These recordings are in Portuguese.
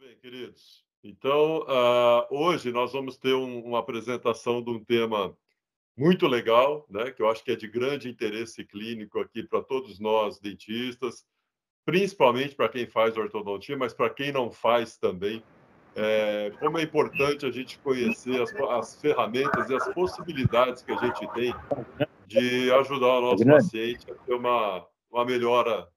bem, queridos. Então, hoje nós vamos ter uma apresentação de um tema muito legal, né, que eu acho que é de grande interesse clínico aqui para todos nós dentistas, principalmente para quem faz ortodontia, mas para quem não faz também. Como é importante a gente conhecer as ferramentas e as possibilidades que a gente tem de ajudar o nosso paciente a ter uma melhora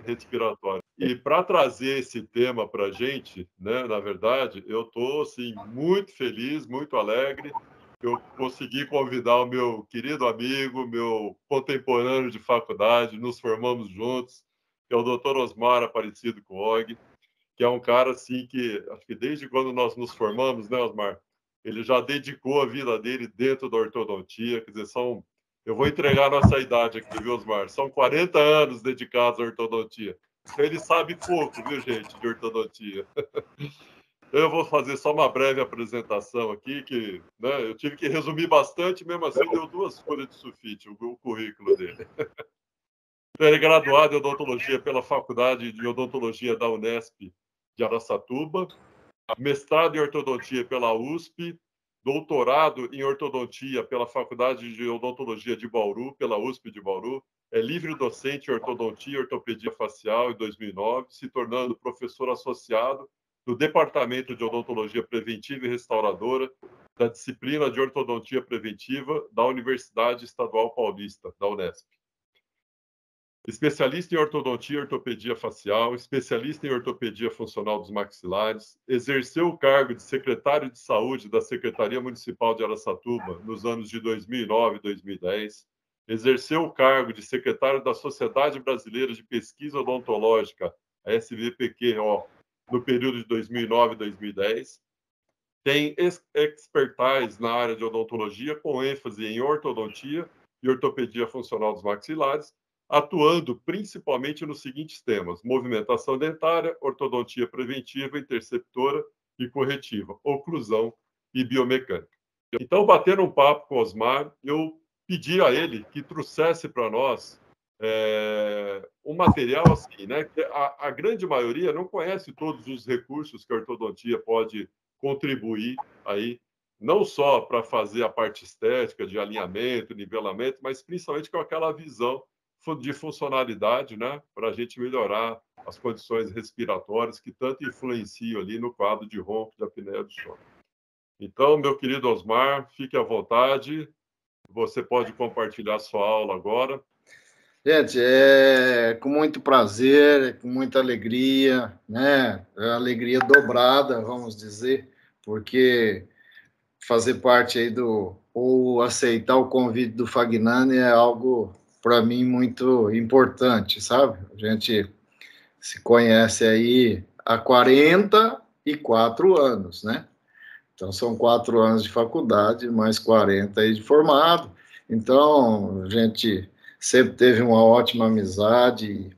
respiratória. E para trazer esse tema para a gente, né, na verdade, eu estou assim, muito feliz, muito alegre. Eu consegui convidar o meu querido amigo, meu contemporâneo de faculdade, nos formamos juntos, que é o Dr. Osmar Aparecido Coog, que é um cara assim que, acho que desde quando nós nos formamos, né, Osmar? Ele já dedicou a vida dele dentro da ortodontia, quer dizer, eu vou entregar a nossa idade aqui, viu, Osmar? São 40 anos dedicados à ortodontia. Então, ele sabe pouco, viu, gente, de ortodontia. Eu vou fazer só uma breve apresentação aqui, que né, eu tive que resumir bastante, mesmo assim deu 2 folhas de sulfite, o currículo dele. Então, ele é graduado em odontologia pela Faculdade de Odontologia da Unesp de Araçatuba, mestrado em ortodontia pela USP, doutorado em ortodontia pela Faculdade de Odontologia de Bauru, pela USP de Bauru, é livre docente em ortodontia e ortopedia facial em 2009, se tornando professor associado do Departamento de Odontologia Preventiva e Restauradora da disciplina de ortodontia preventiva da Universidade Estadual Paulista, da Unesp. Especialista em ortodontia e ortopedia facial, especialista em ortopedia funcional dos maxilares, exerceu o cargo de secretário de saúde da Secretaria Municipal de Araçatuba nos anos de 2009 e 2010, exerceu o cargo de secretário da Sociedade Brasileira de Pesquisa Odontológica, a SBPQ, no período de 2009 e 2010, tem expertise na área de odontologia com ênfase em ortodontia e ortopedia funcional dos maxilares, atuando principalmente nos seguintes temas: movimentação dentária, ortodontia preventiva, interceptora e corretiva, oclusão e biomecânica. Então, batendo um papo com o Osmar, eu pedi a ele que trouxesse para nós um material assim, né? Que a grande maioria não conhece todos os recursos que a ortodontia pode contribuir aí, não só para fazer a parte estética, de alinhamento, nivelamento, mas principalmente com aquela visão de funcionalidade, né, para a gente melhorar as condições respiratórias que tanto influenciam ali no quadro de ronco da apneia do sono. Então, meu querido Osmar, fique à vontade. Você pode compartilhar sua aula agora. Gente, é com muito prazer, com muita alegria, né? Alegria dobrada, vamos dizer, porque fazer parte aí ou aceitar o convite do Fagnani é algo, para mim, muito importante, sabe? A gente se conhece aí há 44 anos, né? Então, são 4 anos de faculdade, mais 40 aí de formado. Então, a gente sempre teve uma ótima amizade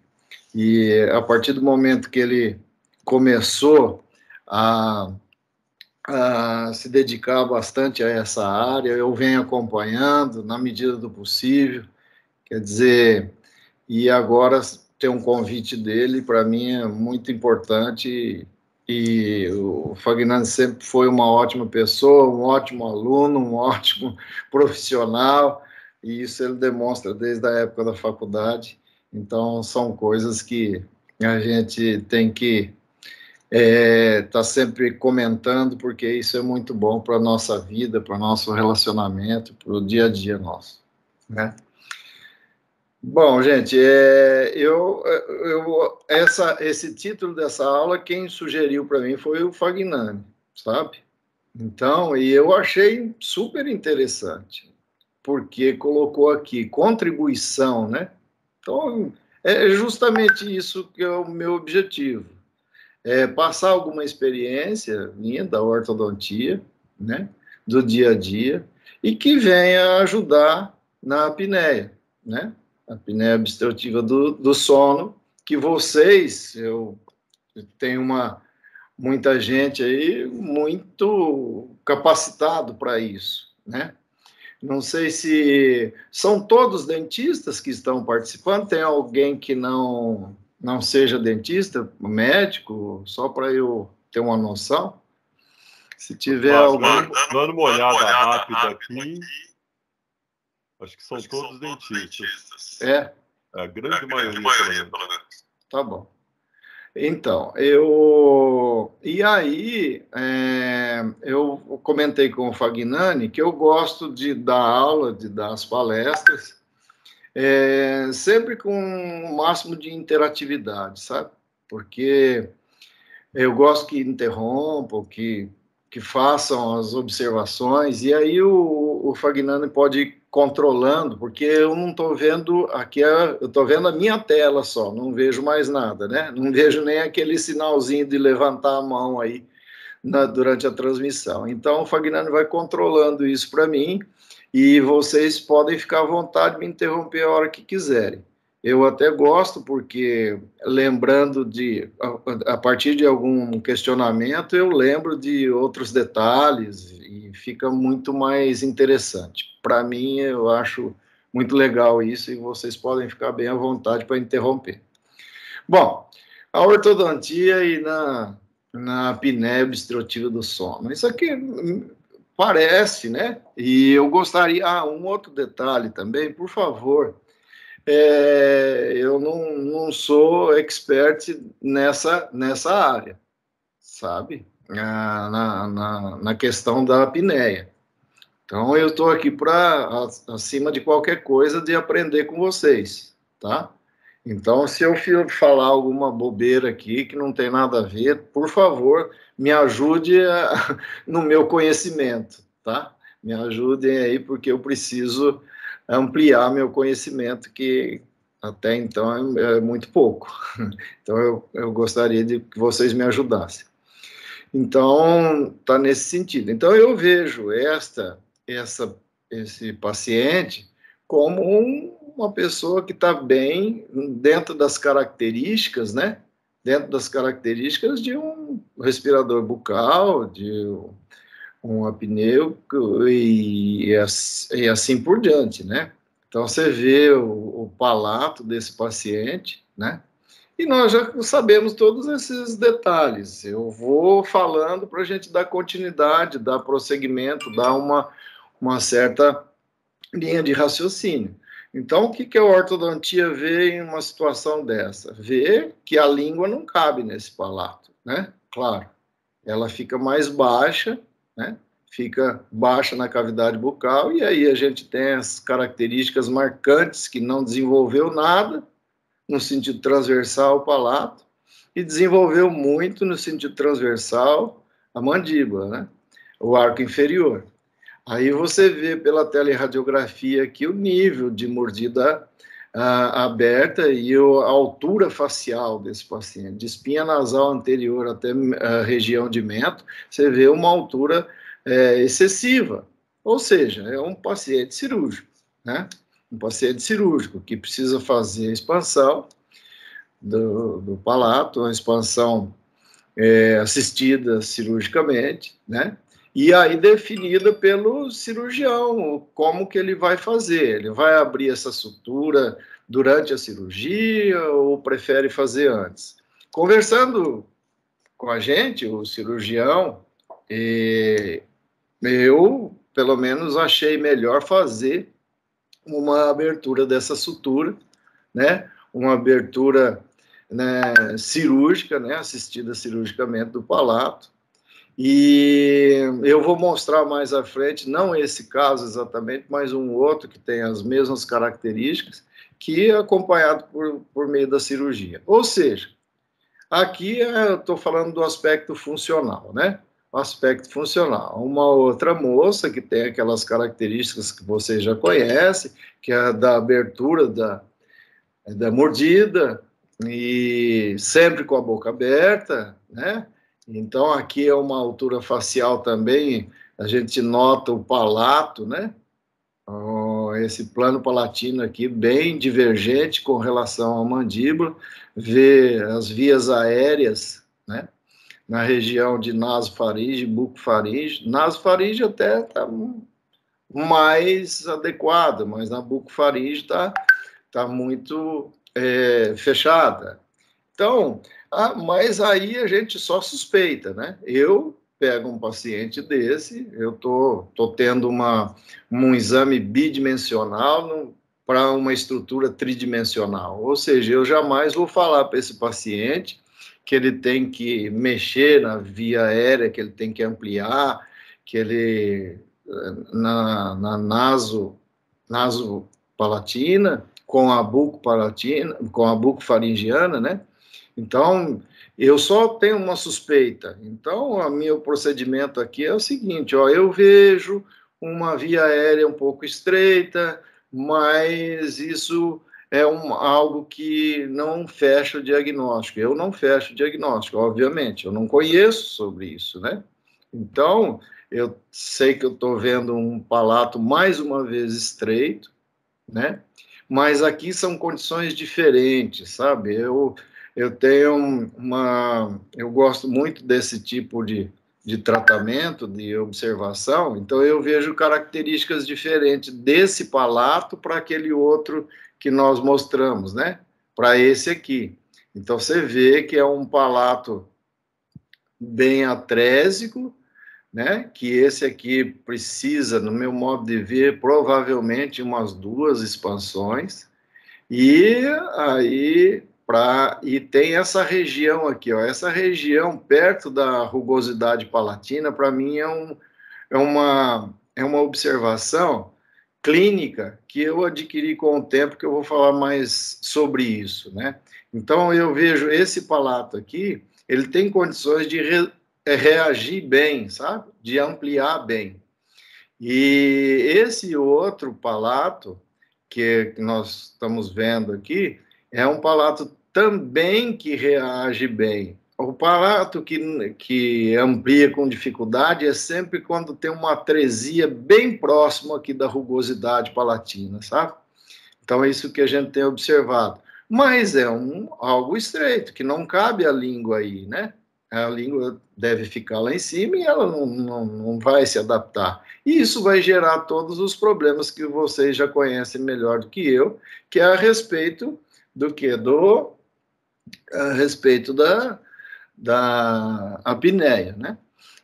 e a partir do momento que ele começou a se dedicar bastante a essa área, eu venho acompanhando na medida do possível, quer dizer, e agora ter um convite dele, para mim, é muito importante, e o Fagnani sempre foi uma ótima pessoa, um ótimo aluno, um ótimo profissional, e isso ele demonstra desde a época da faculdade. Então, são coisas que a gente tem que tá sempre comentando, porque isso é muito bom para a nossa vida, para o nosso relacionamento, para o dia a dia nosso, né? Bom, gente, esse título dessa aula, quem sugeriu para mim foi o Fagnani, sabe? Então, e eu achei super interessante, porque colocou aqui contribuição, né? Então, é justamente isso que é o meu objetivo. Passar alguma experiência minha da ortodontia, né, do dia a dia, e que venha ajudar na apneia, né, a apneia obstrutiva do sono, que vocês, eu tenho muita gente aí muito capacitado para isso, né. Não sei se são todos dentistas que estão participando, tem alguém que não seja dentista, médico, só para eu ter uma noção. Se tiver Mas, algum... dando uma olhada rápida aqui, acho que são todos dentistas. É? A grande maioria, pelo menos. Tá bom. Então, e aí, eu comentei com o Fagnani que eu gosto de dar aula, de dar as palestras, sempre com o máximo de interatividade, sabe? Porque eu gosto que interrompam, que façam as observações, e aí o Fagnani pode ir controlando, porque eu não estou vendo aqui, eu estou vendo a minha tela só, não vejo mais nada, né? Não vejo nem aquele sinalzinho de levantar a mão aí durante a transmissão. Então, o Fagnani vai controlando isso para mim, e vocês podem ficar à vontade de me interromper a hora que quiserem. Eu até gosto, porque lembrando a partir de algum questionamento, eu lembro de outros detalhes e fica muito mais interessante. Para mim, eu acho muito legal isso e vocês podem ficar bem à vontade para interromper. Bom, a ortodontia e na apneia obstrutiva do sono. Isso aqui parece, né? E eu gostaria... um outro detalhe também, por favor. Eu não sou expert nessa área, sabe? Na questão da apneia. Então, eu estou aqui para, acima de qualquer coisa, de aprender com vocês, tá? Então, se eu falar alguma bobeira aqui que não tem nada a ver, por favor, me ajude no meu conhecimento, tá? Me ajudem aí, porque eu preciso ampliar meu conhecimento, que até então é muito pouco. Então, eu gostaria de que vocês me ajudassem. Então, está nesse sentido. Então, eu vejo esse paciente como uma pessoa que está bem dentro das características, né? Dentro das características de um respirador bucal, de um apneuco e assim por diante, né? Então, você vê o palato desse paciente, né? E nós já sabemos todos esses detalhes. Eu vou falando para a gente dar continuidade, dar prosseguimento, dar uma certa linha de raciocínio. Então, o que a ortodontia vê em uma situação dessa? Vê que a língua não cabe nesse palato, né? Claro, ela fica mais baixa, né? Fica baixa na cavidade bucal, e aí a gente tem as características marcantes que não desenvolveu nada no sentido transversal o palato e desenvolveu muito no sentido transversal a mandíbula, né? O arco inferior. Aí você vê pela teleradiografia aqui o nível de mordida aberta e a altura facial desse paciente, de espinha nasal anterior até a região de mento, você vê uma altura excessiva, ou seja, é um paciente cirúrgico, né? Um paciente cirúrgico que precisa fazer a expansão do palato, a expansão assistida cirurgicamente, né? E aí definida pelo cirurgião, como que ele vai fazer. Ele vai abrir essa sutura durante a cirurgia ou prefere fazer antes? Conversando com a gente, o cirurgião, eu, pelo menos, achei melhor fazer uma abertura dessa sutura, né? Uma abertura, né, cirúrgica, né, assistida cirurgicamente do palato. E eu vou mostrar mais à frente, não esse caso exatamente, mas um outro que tem as mesmas características, que é acompanhado por meio da cirurgia. Ou seja, aqui eu estou falando do aspecto funcional, né? O aspecto funcional. Uma outra moça que tem aquelas características que vocês já conhecem, que é da abertura da mordida, e sempre com a boca aberta, né? Então, aqui é uma altura facial também, a gente nota o palato, né? Esse plano palatino aqui bem divergente com relação à mandíbula, vê as vias aéreas, né? Na região de nasofaringe e bucofaringe. Nasofaringe até está mais adequada, mas na bucofaringe está muito fechada. Então, Mas aí a gente só suspeita, né? Eu pego um paciente desse, eu tô tendo um exame bidimensional para uma estrutura tridimensional. Ou seja, eu jamais vou falar para esse paciente que ele tem que mexer na via aérea, que ele tem que ampliar, que ele na nasopalatina, com a bucopalatina, com a bucofaringiana, né? Então, eu só tenho uma suspeita. Então, o meu procedimento aqui é o seguinte, ó, eu vejo uma via aérea um pouco estreita, mas isso é algo que não fecha o diagnóstico. Eu não fecho o diagnóstico, obviamente, eu não conheço sobre isso, né? Então, eu sei que eu estou vendo um palato mais uma vez estreito, né? Mas aqui são condições diferentes, sabe? Eu tenho eu gosto muito desse tipo de tratamento, de observação, então eu vejo características diferentes desse palato para aquele outro que nós mostramos, né? Para esse aqui. Então você vê que é um palato bem atrésico, né? Que esse aqui precisa, no meu modo de ver, provavelmente umas 2 expansões. E aí e tem essa região aqui, ó, essa região perto da rugosidade palatina, para mim é uma observação clínica que eu adquiri com o tempo, que eu vou falar mais sobre isso, né? Então eu vejo esse palato aqui, ele tem condições de reagir bem, sabe? De ampliar bem. E esse outro palato que nós estamos vendo aqui é um palato também que reage bem. O palato que amplia com dificuldade é sempre quando tem uma atresia bem próxima aqui da rugosidade palatina, sabe? Então é isso que a gente tem observado. Mas é algo estreito, que não cabe a língua aí, né? A língua deve ficar lá em cima e ela não vai se adaptar. E isso vai gerar todos os problemas que vocês já conhecem melhor do que eu, que é a respeito do que? A respeito da apneia, né?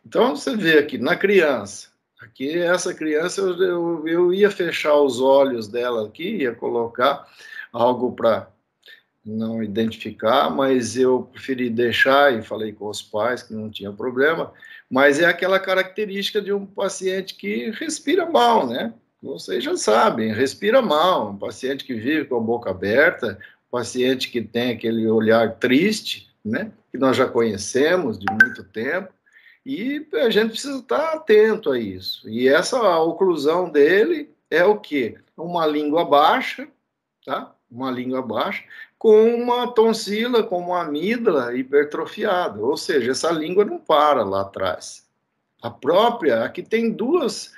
Então, você vê aqui, na criança, aqui essa criança, eu ia fechar os olhos dela aqui, ia colocar algo para não identificar, mas eu preferi deixar e falei com os pais que não tinha problema, mas é aquela característica de um paciente que respira mal, né? Vocês já sabem, respira mal, um paciente que vive com a boca aberta, um paciente que tem aquele olhar triste, né? Que nós já conhecemos de muito tempo, e a gente precisa estar atento a isso. E essa oclusão dele é o quê? Uma língua baixa, tá? Uma língua baixa, com uma tonsila, com uma amígdala hipertrofiada, ou seja, essa língua não para lá atrás. Aqui tem dois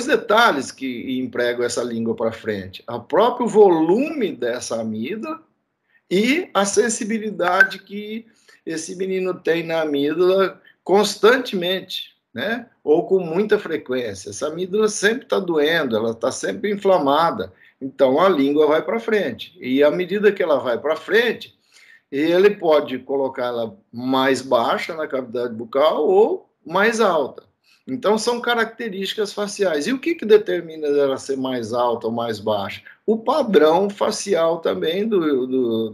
detalhes que empregam essa língua para frente. O próprio volume dessa amígdala e a sensibilidade que esse menino tem na amígdala constantemente, né? Ou com muita frequência. Essa amígdala sempre está doendo, ela está sempre inflamada. Então, a língua vai para frente. E à medida que ela vai para frente, ele pode colocá-la mais baixa na cavidade bucal ou mais alta. Então, são características faciais. E o que determina ela ser mais alta ou mais baixa? O padrão facial também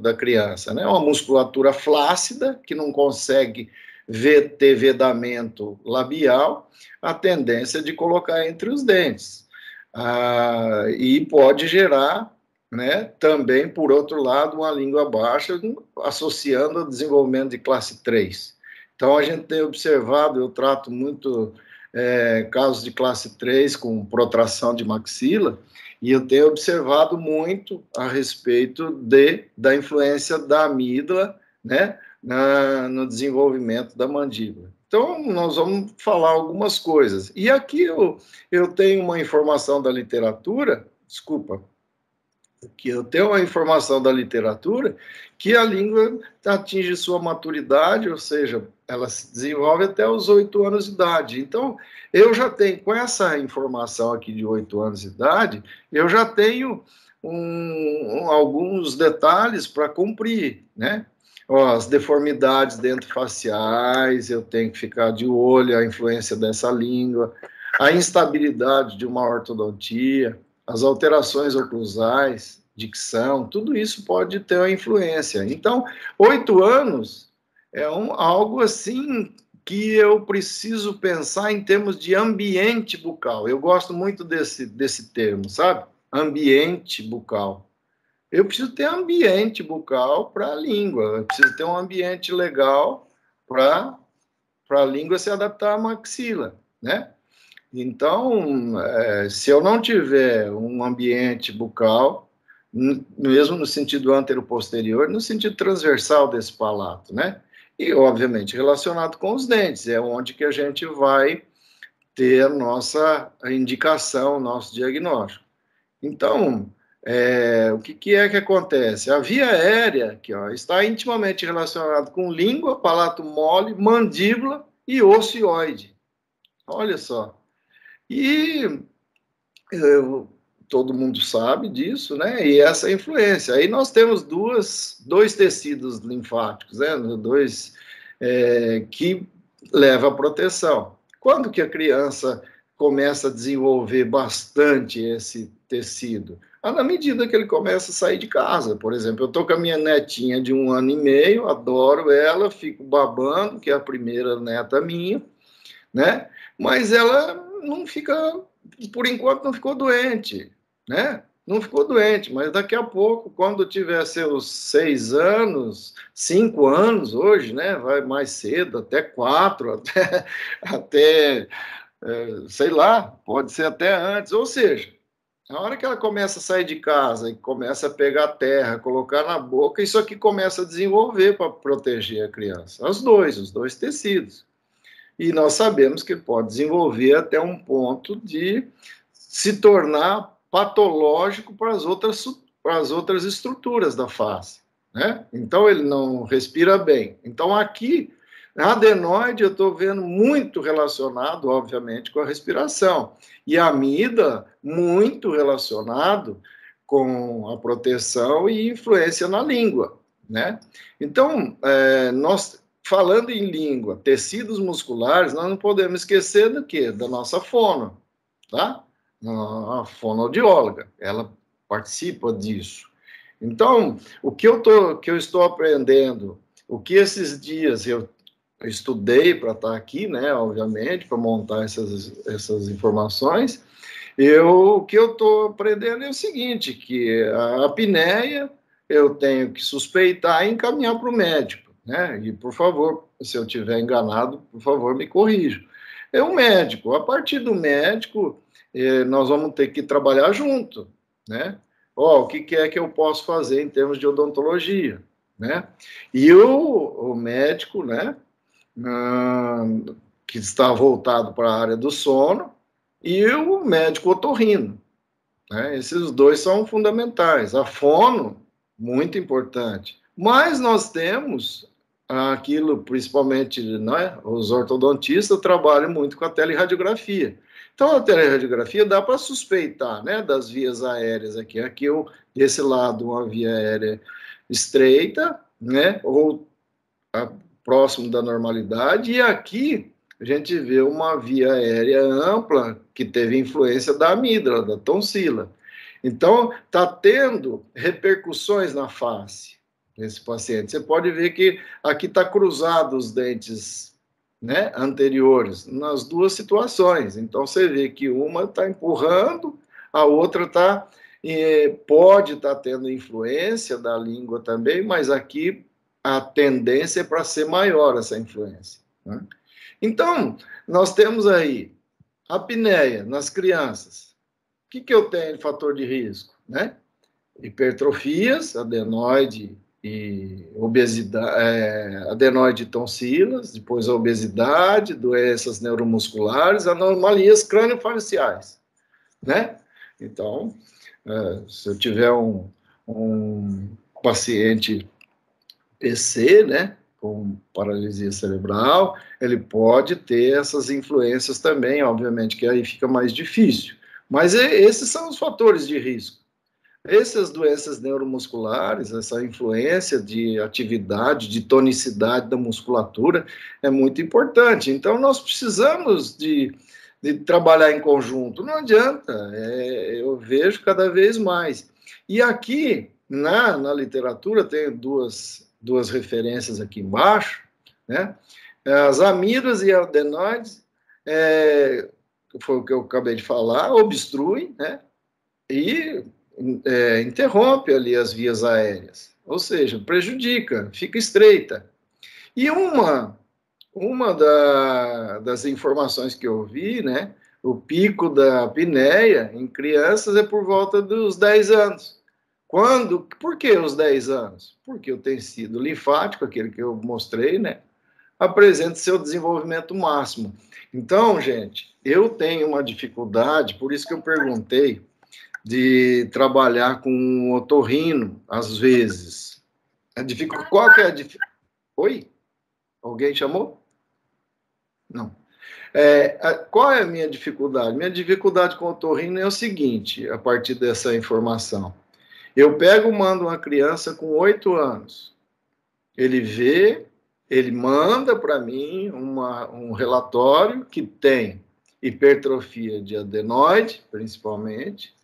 da criança, né? Uma musculatura flácida, que não consegue ter vedamento labial, a tendência de colocar entre os dentes. E pode gerar, né, também, por outro lado, uma língua baixa, associando ao desenvolvimento de classe 3. Então, a gente tem observado, eu trato muito casos de classe 3 com protração de maxila, e eu tenho observado muito a respeito da influência da amígdala, né, no desenvolvimento da mandíbula. Então, nós vamos falar algumas coisas. E aqui eu tenho uma informação da literatura, que eu tenho uma informação da literatura que a língua atinge sua maturidade, ou seja, ela se desenvolve até os 8 anos de idade. Então, eu já tenho, com essa informação aqui de 8 anos de idade, eu já tenho alguns detalhes para cumprir, né? Ó, as deformidades dentofaciais, eu tenho que ficar de olho, a influência dessa língua, a instabilidade de uma ortodontia, as alterações oclusais, dicção, tudo isso pode ter uma influência. Então, 8 anos é algo assim que eu preciso pensar em termos de ambiente bucal. Eu gosto muito desse termo, sabe? Ambiente bucal. Eu preciso ter ambiente bucal para a língua, eu preciso ter um ambiente legal para a língua se adaptar à maxila, né? Então, se eu não tiver um ambiente bucal, mesmo no sentido antero-posterior, no sentido transversal desse palato, né? E, obviamente, relacionado com os dentes, é onde que a gente vai ter a nossa indicação, o nosso diagnóstico. Então, o que é que acontece? A via aérea aqui, ó, está intimamente relacionada com língua, palato mole, mandíbula e ocioide. Olha só. E todo mundo sabe disso, né? E essa influência. Aí nós temos dois tecidos linfáticos, né? Que leva à proteção. Quando que a criança começa a desenvolver bastante esse tecido? Na medida que ele começa a sair de casa. Por exemplo, eu estou com a minha netinha de 1 ano e meio, adoro ela, fico babando, que é a primeira neta minha, né? Mas ela não fica, por enquanto, não ficou doente, né? Não ficou doente, mas daqui a pouco, quando tiver seus 6 anos, 5 anos hoje, né? Vai mais cedo, até 4, até sei lá, pode ser até antes. Ou seja, a hora que ela começa a sair de casa e começa a pegar terra, colocar na boca, isso aqui começa a desenvolver para proteger a criança. Os dois tecidos. E nós sabemos que pode desenvolver até um ponto de se tornar patológico para as outras estruturas da face, né? Então, ele não respira bem. Então, aqui, a adenoide eu estou vendo muito relacionado, obviamente, com a respiração. E a amígdala, muito relacionado com a proteção e influência na língua, né? Então, nós falando em língua, tecidos musculares, nós não podemos esquecer do quê? Da nossa fono, tá? A fonoaudióloga, ela participa disso. Então, o que eu estou aprendendo, o que esses dias eu estudei para estar aqui, né, obviamente, para montar essas informações, o que eu estou aprendendo é o seguinte, que a apneia eu tenho que suspeitar e encaminhar para o médico, né? E, por favor, se eu estiver enganado, por favor, me corrija. É o médico. A partir do médico, nós vamos ter que trabalhar junto, né? O que é que eu posso fazer em termos de odontologia, né? E o médico, né, que está voltado para a área do sono, e o médico otorrino, né? Esses dois são fundamentais. A fono, muito importante. Mas nós temos aquilo, principalmente, né, os ortodontistas trabalham muito com a teleradiografia. Então, a teleradiografia dá para suspeitar, né, das vias aéreas aqui. Aqui, desse lado, uma via aérea estreita, né, ou próximo da normalidade, e aqui a gente vê uma via aérea ampla que teve influência da amígdala, da tonsila. Então, está tendo repercussões na face desse paciente. Você pode ver que aqui está cruzado os dentes, né, anteriores, nas duas situações. Então, você vê que uma está empurrando, a outra pode estar tendo influência da língua também, mas aqui a tendência é para ser maior essa influência, né? Então, nós temos aí a apneia nas crianças. O que eu tenho de fator de risco, né? Hipertrofias, adenoide e obesidade, adenoide e tonsilas, depois a obesidade, doenças neuromusculares, anomalias crânio-faciais, né? Então, se eu tiver um paciente PC, né, com paralisia cerebral, ele pode ter essas influências também, obviamente que aí fica mais difícil. Mas esses são os fatores de risco. Essas doenças neuromusculares, essa influência de atividade, de tonicidade da musculatura é muito importante. Então, nós precisamos de trabalhar em conjunto. Não adianta, eu vejo cada vez mais. E aqui, na literatura, tem duas referências aqui embaixo, né? As amidas e adenoides, foi o que eu acabei de falar, obstruem, né? E interrompe ali as vias aéreas, ou seja, prejudica, fica estreita. E das informações que eu vi, né, o pico da apneia em crianças é por volta dos 10 anos. Por que os 10 anos? Porque o tecido linfático, aquele que eu mostrei, né, apresenta seu desenvolvimento máximo. Então, gente, eu tenho uma dificuldade, por isso que eu perguntei, de trabalhar com otorrino, às vezes. Qual que é a dificuldade? Oi? Alguém chamou? Não. Qual é a minha dificuldade? Minha dificuldade com otorrino é o seguinte, a partir dessa informação. Eu mando uma criança com 8 anos. Ele vê, ele manda para mim um relatório que tem hipertrofia de adenoide, principalmente,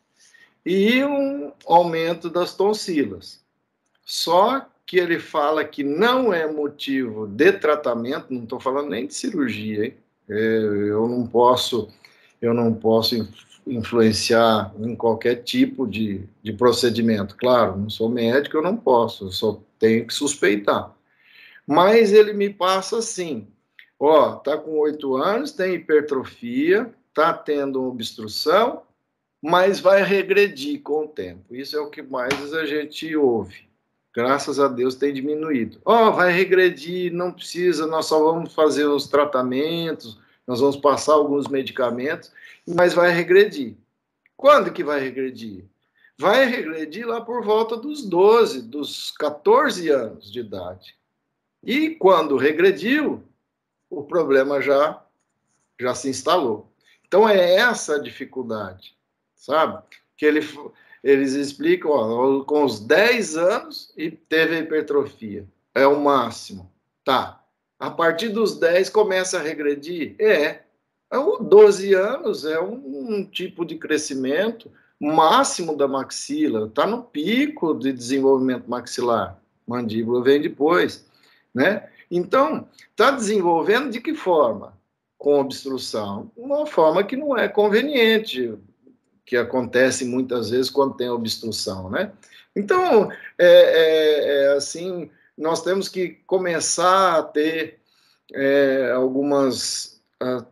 e um aumento das tonsilas. Só que ele fala que não é motivo de tratamento, não estou falando nem de cirurgia, hein? Eu não posso influenciar em qualquer tipo de procedimento. Claro, não sou médico, eu não posso, eu só tenho que suspeitar. Mas ele me passa assim, tá com 8 anos, tem hipertrofia, tá tendo obstrução, mas vai regredir com o tempo. Isso é o que mais a gente ouve. Graças a Deus tem diminuído. Vai regredir, não precisa, nós só vamos fazer os tratamentos, nós vamos passar alguns medicamentos, mas vai regredir. Quando que vai regredir? Vai regredir lá por volta dos 12, dos 14 anos de idade. E quando regrediu, o problema já se instalou. Então é essa a dificuldade, sabe? Que eles explicam, com os 10 anos e teve hipertrofia. É o máximo. Tá. A partir dos 10 começa a regredir? Os 12 anos é um tipo de crescimento máximo da maxila. Está no pico de desenvolvimento maxilar. Mandíbula vem depois, né? Então, está desenvolvendo de que forma? Com obstrução. Uma forma que não é conveniente, que acontece muitas vezes quando tem obstrução, né? Então, assim, nós temos que começar a ter algumas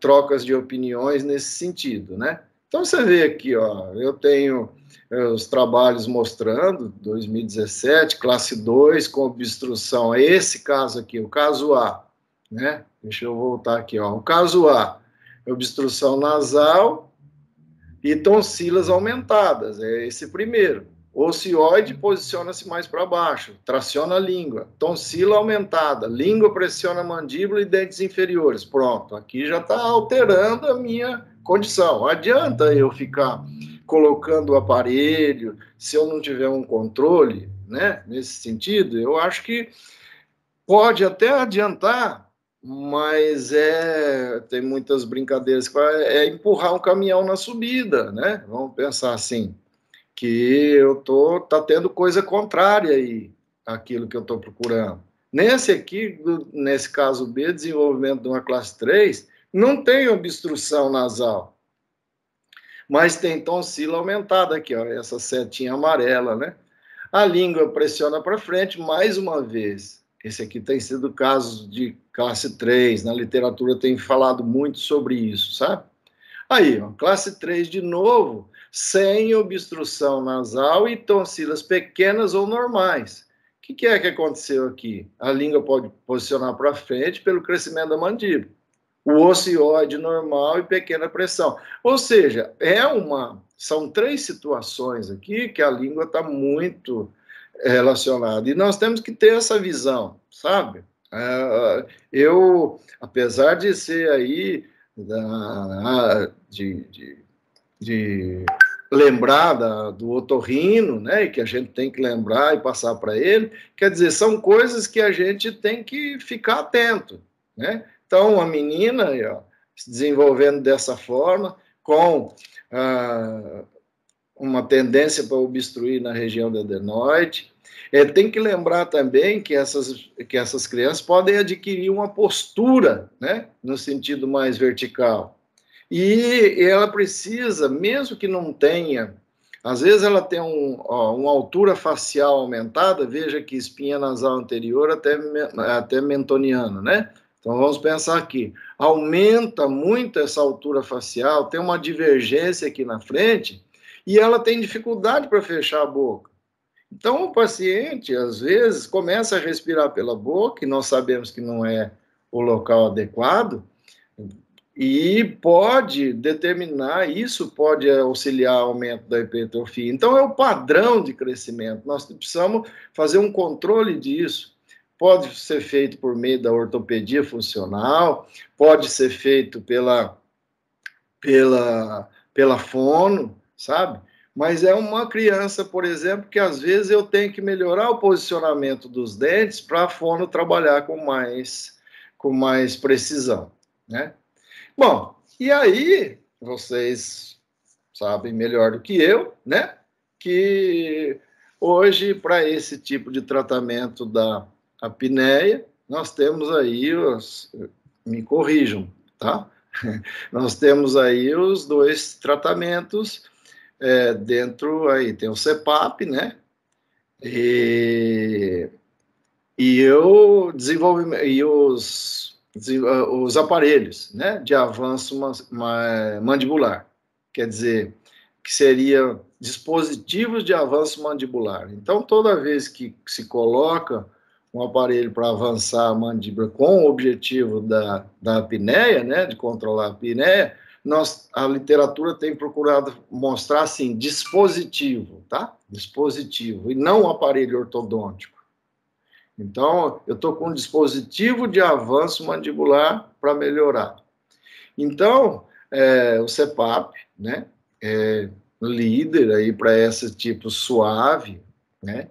trocas de opiniões nesse sentido, né? Então, você vê aqui, eu tenho os trabalhos mostrando, 2017, classe 2 com obstrução, esse caso aqui, o caso A, né? Deixa eu voltar aqui, o caso A, obstrução nasal e tonsilas aumentadas, é esse primeiro. O ocioide posiciona-se mais para baixo, traciona a língua, tonsila aumentada, língua pressiona a mandíbula e dentes inferiores. Pronto, aqui já está alterando a minha condição. Adianta eu ficar colocando o aparelho, se eu não tiver um controle, né? Nesse sentido, eu acho que pode até adiantar, mas tem muitas brincadeiras, empurrar um caminhão na subida, né? Vamos pensar assim, que tá tendo coisa contrária aí àquilo que eu estou procurando. Nesse caso B, desenvolvimento de uma classe 3, não tem obstrução nasal, mas tem tonsila aumentada aqui, essa setinha amarela, né? A língua pressiona para frente, mais uma vez. Esse aqui tem sido caso de classe 3, na literatura tem falado muito sobre isso, sabe? Aí, classe 3 de novo, sem obstrução nasal e tonsilas pequenas ou normais. O que é que aconteceu aqui? A língua pode posicionar para frente pelo crescimento da mandíbula. O ocioide normal e pequena pressão. Ou seja, são 3 situações aqui que a língua está muito relacionada. E nós temos que ter essa visão, sabe? Apesar de ser aí de lembrar do otorrino, né, e que a gente tem que lembrar e passar para ele, quer dizer, são coisas que a gente tem que ficar atento, né? Então, a menina ó, se desenvolvendo dessa forma, com uma tendência para obstruir na região do adenoide. Tem que lembrar também que essas crianças podem adquirir uma postura, né, no sentido mais vertical. E ela precisa, mesmo que não tenha, às vezes ela tem uma altura facial aumentada, veja que espinha nasal anterior até mentoniana, né? Então vamos pensar aqui, aumenta muito essa altura facial, tem uma divergência aqui na frente, e ela tem dificuldade para fechar a boca. Então o paciente, às vezes, começa a respirar pela boca, e nós sabemos que não é o local adequado, e pode determinar, isso pode auxiliar o aumento da hipertrofia. Então, é o padrão de crescimento. Nós precisamos fazer um controle disso. Pode ser feito por meio da ortopedia funcional, pode ser feito pela fono, sabe? Mas é uma criança, por exemplo, que às vezes eu tenho que melhorar o posicionamento dos dentes para a fono trabalhar com mais precisão, né? Bom, e aí vocês sabem melhor do que eu, né? Que hoje, para esse tipo de tratamento da apneia, nós temos aí me corrijam, tá? Nós temos aí os dois tratamentos dentro aí, tem o CPAP, né? E eu desenvolvi os aparelhos, né, de avanço mandibular, quer dizer, que seria dispositivos de avanço mandibular. Então, toda vez que se coloca um aparelho para avançar a mandíbula com o objetivo da apneia, né, de controlar a apneia, a literatura tem procurado mostrar, assim, dispositivo, tá? Dispositivo, e não aparelho ortodôntico. Então, eu estou com um dispositivo de avanço mandibular para melhorar. Então, o CPAP, né, líder aí para esse tipo suave, né,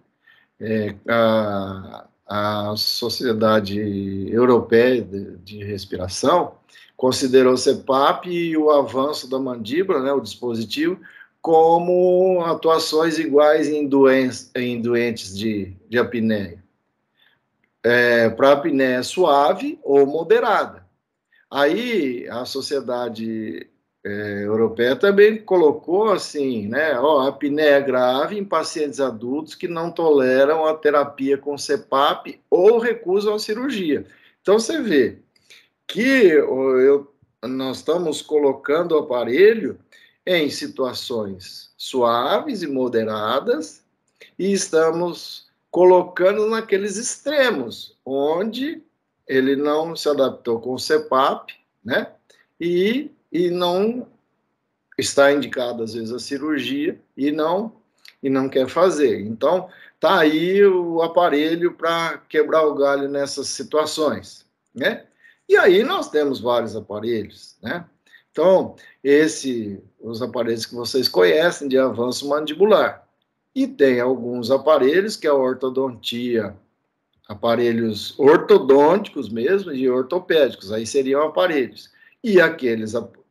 a Sociedade Europeia de Respiração considerou o CPAP e o avanço da mandíbula, né, o dispositivo, como atuações iguais em doentes de apneia. Para apneia suave ou moderada. Aí a Sociedade Europeia também colocou assim, né, apneia grave em pacientes adultos que não toleram a terapia com CPAP ou recusam a cirurgia. Então você vê que nós estamos colocando o aparelho em situações suaves e moderadas e estamos colocando naqueles extremos, onde ele não se adaptou com o CPAP, né? E não está indicado, às vezes, a cirurgia e não quer fazer. Então, tá aí o aparelho para quebrar o galho nessas situações, né? E aí nós temos vários aparelhos, né? Então, os aparelhos que vocês conhecem de avanço mandibular. E tem alguns aparelhos que é a ortodontia, aparelhos ortodônticos mesmo e ortopédicos, aí seriam aparelhos. E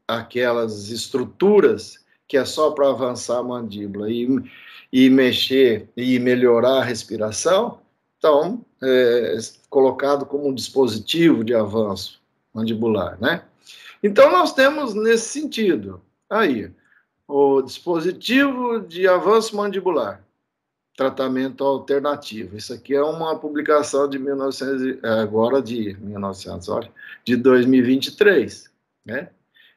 aquelas estruturas que é só para avançar a mandíbula e mexer e melhorar a respiração, então, colocado como um dispositivo de avanço mandibular, né? Então, nós temos nesse sentido, aí, o dispositivo de avanço mandibular, tratamento alternativo. Isso aqui é uma publicação de 2023, né?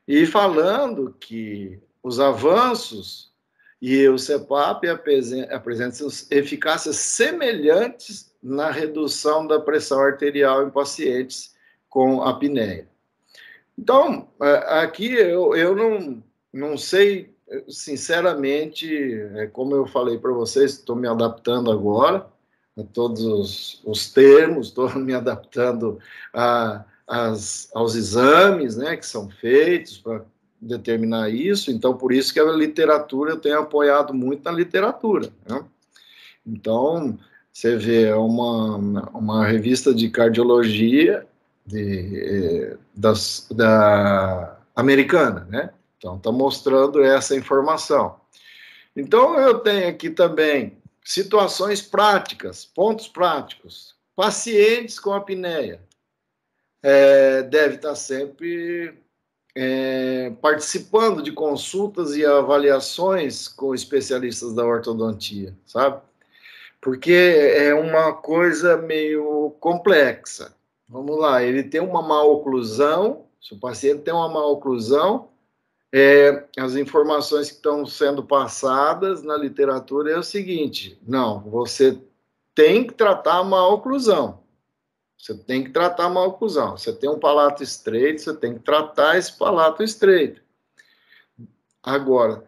E falando que os avanços e o CPAP apresentam eficácias semelhantes na redução da pressão arterial em pacientes com apneia. Então, aqui eu não sei, sinceramente, como eu falei para vocês, estou me adaptando agora a todos os termos, estou me adaptando aos exames, né, que são feitos para determinar isso, então por isso que a literatura, eu tenho apoiado muito na literatura, né? Então, você vê uma revista de cardiologia da americana, né? Então, está mostrando essa informação. Então, eu tenho aqui também situações práticas, pontos práticos. Pacientes com apneia. Deve estar sempre participando de consultas e avaliações com especialistas da ortodontia, sabe? Porque é uma coisa meio complexa. Vamos lá, ele tem uma maloclusão, se o paciente tem uma maloclusão, as informações que estão sendo passadas na literatura é o seguinte: não, você tem que tratar a maloclusão. Você tem que tratar a maloclusão. Você tem um palato estreito, você tem que tratar esse palato estreito. Agora,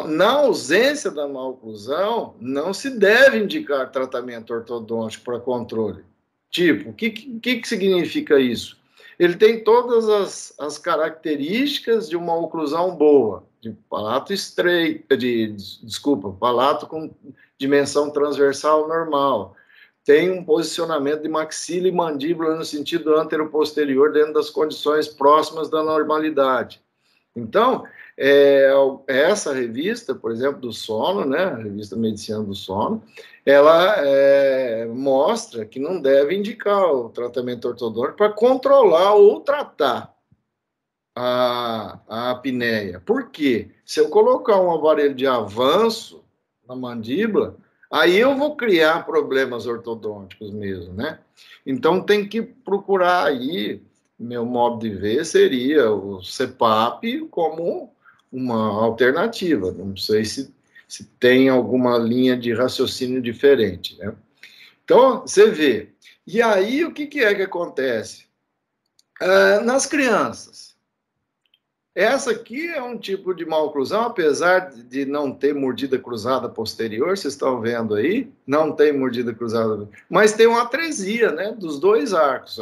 na ausência da maloclusão, não se deve indicar tratamento ortodôntico para controle. Tipo, o que significa isso? Ele tem todas as características de uma oclusão boa, de palato estreito, palato com dimensão transversal normal, tem um posicionamento de maxila e mandíbula no sentido anteroposterior dentro das condições próximas da normalidade. Então, essa revista, por exemplo, do sono, né, a revista Medicina do Sono, ela mostra que não deve indicar o tratamento ortodôntico para controlar ou tratar a apneia. Por quê? Se eu colocar um aparelho de avanço na mandíbula, aí eu vou criar problemas ortodônticos mesmo, né? Então, tem que procurar aí, meu modo de ver seria o CPAP como uma alternativa. Não sei se tem alguma linha de raciocínio diferente, né? Então, você vê. E aí, o que é que acontece? Nas crianças, essa aqui é um tipo de maloclusão, apesar de não ter mordida cruzada posterior, vocês estão vendo aí, não tem mordida cruzada, mas tem uma atresia, né, dos dois arcos.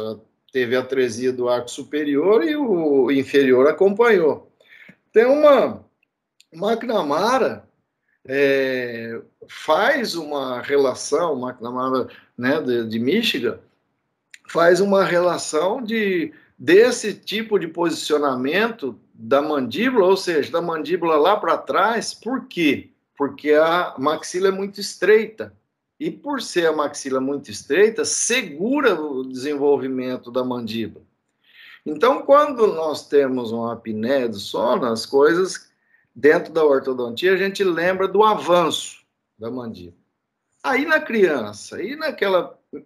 Teve a atresia do arco superior e o inferior acompanhou. Tem uma McNamara faz uma relação, McNamara, né, de Michigan, faz uma relação desse tipo de posicionamento da mandíbula, ou seja, da mandíbula lá para trás. Por quê? Porque a maxila é muito estreita. E por ser a maxila muito estreita, segura o desenvolvimento da mandíbula. Então, quando nós temos uma apneia do sono, as coisas dentro da ortodontia, a gente lembra do avanço da mandíbula. Aí na criança,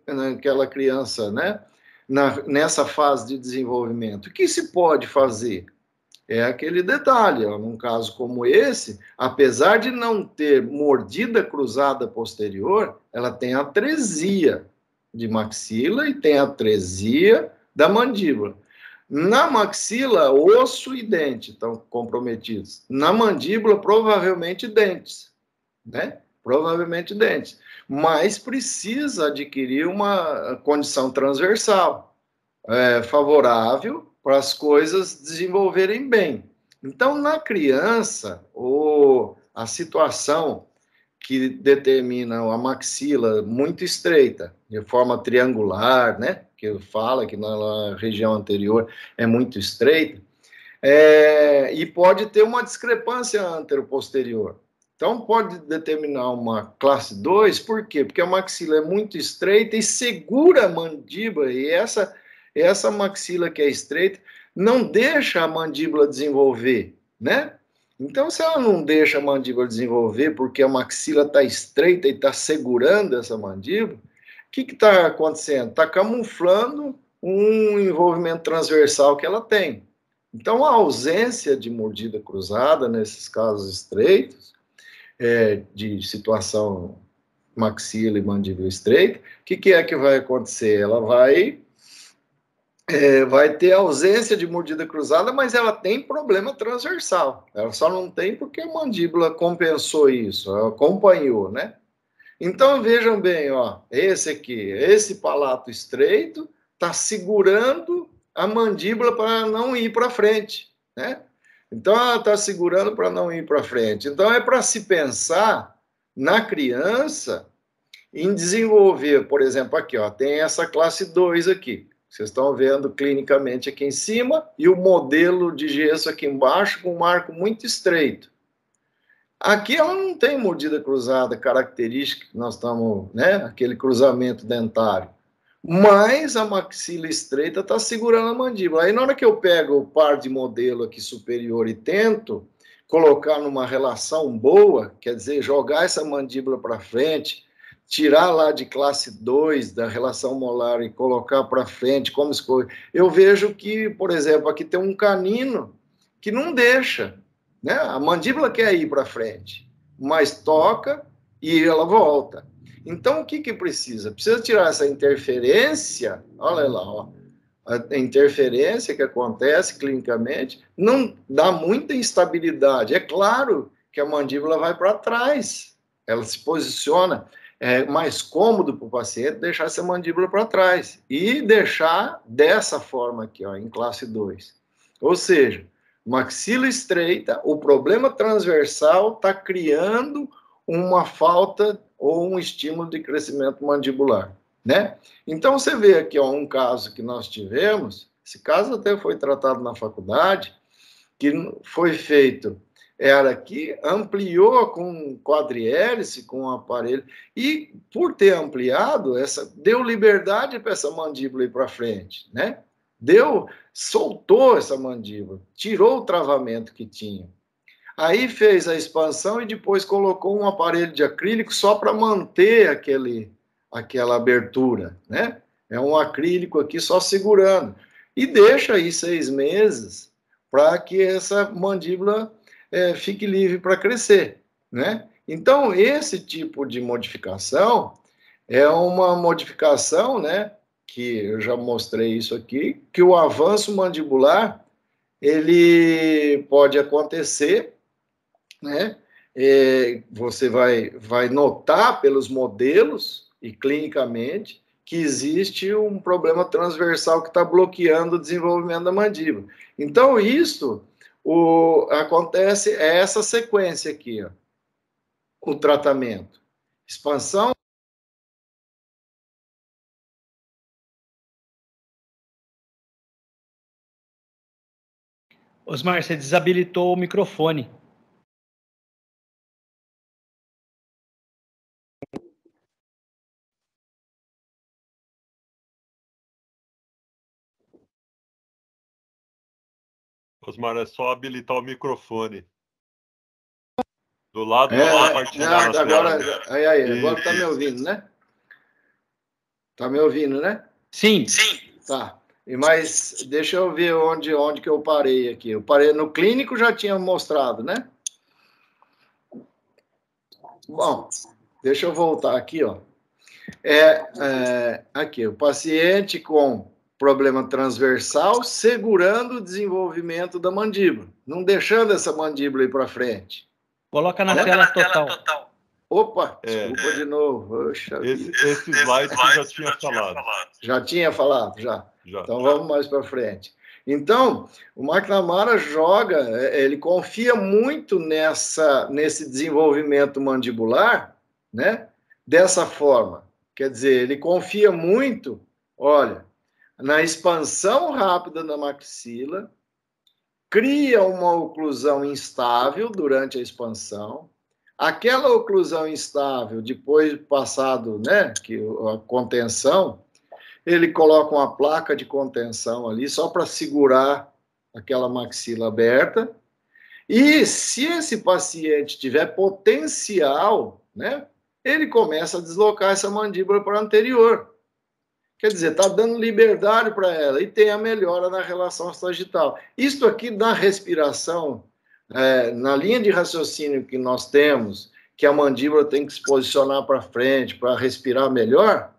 naquela criança, né, nessa fase de desenvolvimento, o que se pode fazer? É aquele detalhe, ó, num caso como esse, apesar de não ter mordida cruzada posterior, ela tem atresia de maxila e tem atresia da mandíbula. Na maxila, osso e dente estão comprometidos. Na mandíbula, provavelmente dentes, né? Provavelmente dentes. Mas precisa adquirir uma condição transversal favorável para as coisas desenvolverem bem. Então, na criança, a situação que determina a maxila muito estreita, de forma triangular, né? Que fala que na região anterior é muito estreita, e pode ter uma discrepância anteroposterior. Então, pode determinar uma classe 2, por quê? Porque a maxila é muito estreita e segura a mandíbula, e essa maxila que é estreita não deixa a mandíbula desenvolver, né? Então, se ela não deixa a mandíbula desenvolver porque a maxila está estreita e está segurando essa mandíbula, o que está acontecendo? Está camuflando um envolvimento transversal que ela tem. Então, a ausência de mordida cruzada, nesses casos estreitos, de situação maxila e mandíbula estreita, o que é que vai acontecer? Ela vai ter ausência de mordida cruzada, mas ela tem problema transversal. Ela só não tem porque a mandíbula compensou isso, ela acompanhou, né? Então, vejam bem, ó, esse palato estreito está segurando a mandíbula para não ir para frente, né? Então, ela está segurando para não ir para frente. Então, é para se pensar na criança em desenvolver, por exemplo, aqui, ó, tem essa classe 2 aqui. Vocês estão vendo clinicamente aqui em cima e o modelo de gesso aqui embaixo com um marco muito estreito. Aqui ela não tem mordida cruzada característica que nós estamos, né, aquele cruzamento dentário. Mas a maxila estreita está segurando a mandíbula. Aí na hora que eu pego o par de modelo aqui superior e tento colocar numa relação boa, quer dizer, jogar essa mandíbula para frente, tirar lá de classe 2 da relação molar e colocar para frente, como escolher, eu vejo que, por exemplo, aqui tem um canino que não deixa, né? A mandíbula quer ir para frente, mas toca e ela volta. Então, o que precisa? Precisa tirar essa interferência, olha lá, ó, a interferência que acontece clinicamente não dá muita instabilidade. É claro que a mandíbula vai para trás, ela se posiciona, é mais cômodo para o paciente deixar essa mandíbula para trás e deixar dessa forma aqui, ó, em classe 2. Ou seja, maxila estreita, o problema transversal está criando uma falta ou um estímulo de crescimento mandibular, né? Então, você vê aqui, ó, um caso que nós tivemos, esse caso até foi tratado na faculdade, que foi feito, era que ampliou com quadrihélice, com o aparelho, e por ter ampliado, deu liberdade para essa mandíbula ir para frente, né? Soltou essa mandíbula, tirou o travamento que tinha. Aí fez a expansão e depois colocou um aparelho de acrílico só para manter aquela abertura, né? É um acrílico aqui só segurando. E deixa aí 6 meses para que essa mandíbula fique livre para crescer, né? Então, esse tipo de modificação é uma modificação, né? Que eu já mostrei isso aqui, que o avanço mandibular, ele pode acontecer, né? Você vai notar pelos modelos e clinicamente que existe um problema transversal que está bloqueando o desenvolvimento da mandíbula. Então, acontece, é essa sequência aqui, ó, o tratamento. Expansão. Osmar, você desabilitou o microfone. Osmar, é só habilitar o microfone. Do lado da compartilhar na agora, tela. Agora tá me ouvindo, né? Tá me ouvindo, né? Sim. Tá. Mas deixa eu ver onde que eu parei aqui. Eu parei no clínico, já tinha mostrado, né? Bom, deixa eu voltar aqui, ó. Aqui, o paciente com problema transversal segurando o desenvolvimento da mandíbula, não deixando essa mandíbula ir para frente. Coloca na tela total. Opa, desculpa de novo. Esse slide você já tinha falado. Já tinha falado, já. Então vamos mais para frente. Então, o McNamara ele confia muito nesse desenvolvimento mandibular, né? Dessa forma. Quer dizer, ele confia muito, olha, na expansão rápida da maxila, cria uma oclusão instável durante a expansão. Aquela oclusão instável, depois passado, né, a contenção, ele coloca uma placa de contenção ali só para segurar aquela maxila aberta. E se esse paciente tiver potencial, né, ele começa a deslocar essa mandíbula para a anterior. Quer dizer, está dando liberdade para ela e tem a melhora na relação sagital. Isto aqui na respiração, na linha de raciocínio que nós temos, que a mandíbula tem que se posicionar para frente para respirar melhor,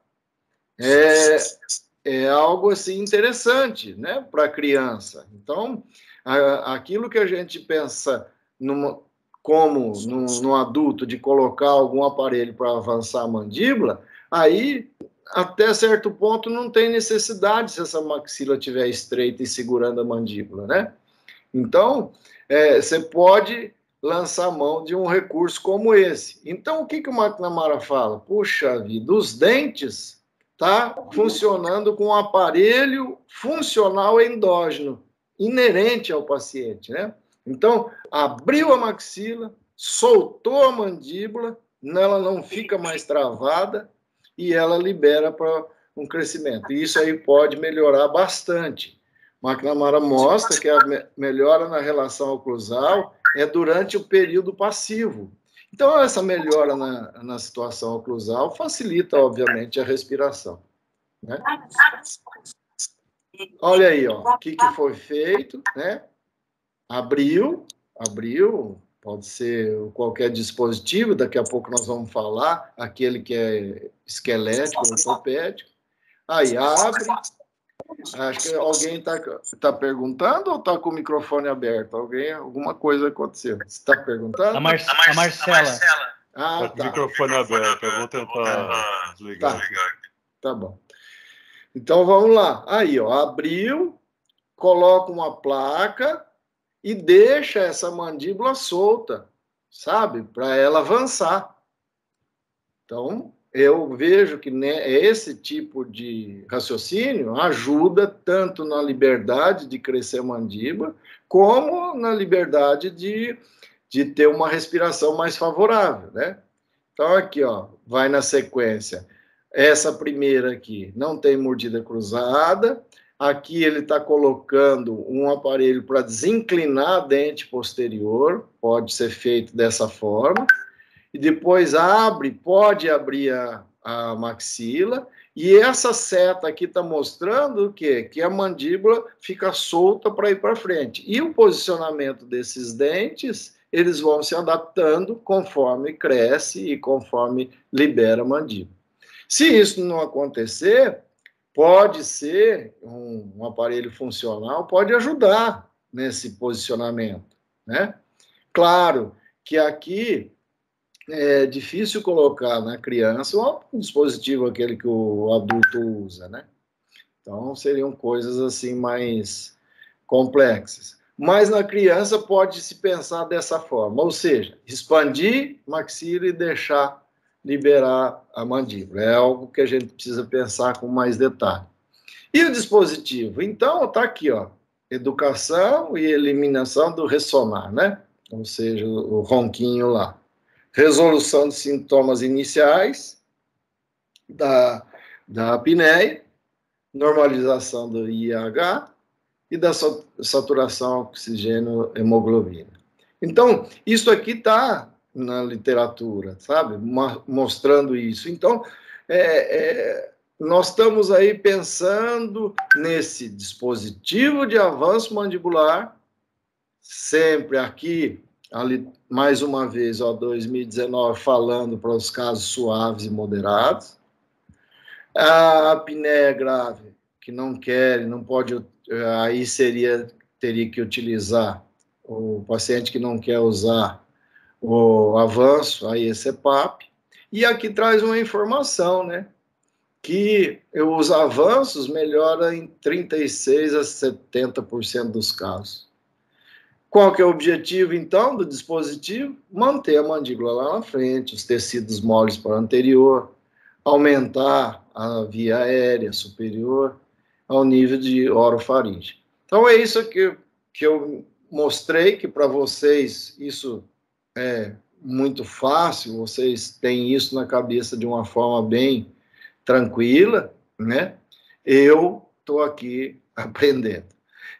é algo assim interessante, né, para a criança. Então, aquilo que a gente pensa como no adulto de colocar algum aparelho para avançar a mandíbula, aí até certo ponto não tem necessidade se essa maxila estiver estreita e segurando a mandíbula, né? Então, você pode lançar mão de um recurso como esse. Então, o que o McNamara fala? Puxa vida, os dentes tá funcionando com um aparelho funcional endógeno, inerente ao paciente, né? Então, abriu a maxila, soltou a mandíbula, ela não fica mais travada e ela libera para um crescimento. E isso aí pode melhorar bastante. McNamara mostra que a melhora na relação oclusal é durante o período passivo. Então, essa melhora na situação oclusal facilita, obviamente, a respiração, né? Olha aí, ó, o que foi feito, né? Abriu, pode ser qualquer dispositivo, daqui a pouco nós vamos falar, aquele que é esquelético, ortopédico. Aí abre. Acho que alguém está perguntando ou está com o microfone aberto? Alguma coisa aconteceu. Você está perguntando? A Marcela. Ah, tá. Com o microfone aberto, eu vou tentar desligar. Tá bom. Então, vamos lá. Aí, ó, abriu, coloca uma placa e deixa essa mandíbula solta, sabe? Para ela avançar. Então, eu vejo que esse tipo de raciocínio ajuda tanto na liberdade de crescer a mandíbula, como na liberdade de ter uma respiração mais favorável, né? Então, aqui, ó, vai na sequência. Essa primeira aqui não tem mordida cruzada. Aqui ele está colocando um aparelho para desinclinar a dente posterior, pode ser feito dessa forma. E depois pode abrir a maxila, e essa seta aqui está mostrando o quê? Que a mandíbula fica solta para ir para frente. E o posicionamento desses dentes, eles vão se adaptando conforme cresce e conforme libera a mandíbula. Se isso não acontecer, pode ser um aparelho funcional, pode ajudar nesse posicionamento, né? Claro que aqui é difícil colocar na criança um dispositivo aquele que o adulto usa, né? Então, seriam coisas assim mais complexas. Mas na criança pode-se pensar dessa forma, ou seja, expandir maxila e deixar liberar a mandíbula. É algo que a gente precisa pensar com mais detalhe. E o dispositivo? Então, está aqui, ó, educação e eliminação do ressonar, né? Ou seja, o ronquinho lá. Resolução de sintomas iniciais da apneia, normalização do IAH e da saturação oxigênio hemoglobina. Então, isso aqui está na literatura, sabe? Mostrando isso. Então, nós estamos aí pensando nesse dispositivo de avanço mandibular, sempre aqui, ali, mais uma vez, ó, 2019, falando para os casos suaves e moderados. A apneia grave, que não quer, não pode, aí teria que utilizar o paciente que não quer usar o avanço, aí é CPAP. E aqui traz uma informação, né? Que os avanços melhoram em 36% a 70% dos casos. Qual que é o objetivo, então, do dispositivo? Manter a mandíbula lá na frente, os tecidos moles para o anterior, aumentar a via aérea superior ao nível de orofaringe. Então, é isso que eu mostrei, que para vocês isso é muito fácil, vocês têm isso na cabeça de uma forma bem tranquila, né? Eu estou aqui aprendendo.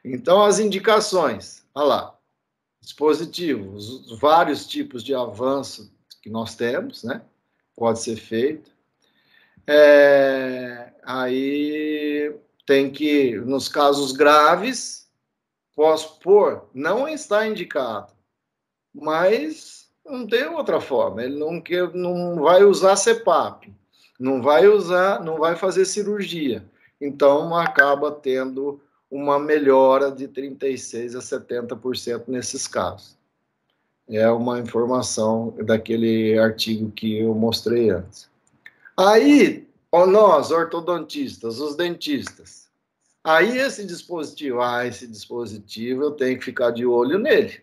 Então, as indicações, olha lá, dispositivo, os vários tipos de avanço que nós temos, né? Pode ser feito. Aí tem que, nos casos graves, posso pôr, não está indicado, mas não tem outra forma, ele não vai usar CPAP, não vai fazer cirurgia, então acaba tendo uma melhora de 36% a 70% nesses casos. É uma informação daquele artigo que eu mostrei antes. Aí, nós, ortodontistas, os dentistas, aí esse dispositivo eu tenho que ficar de olho nele,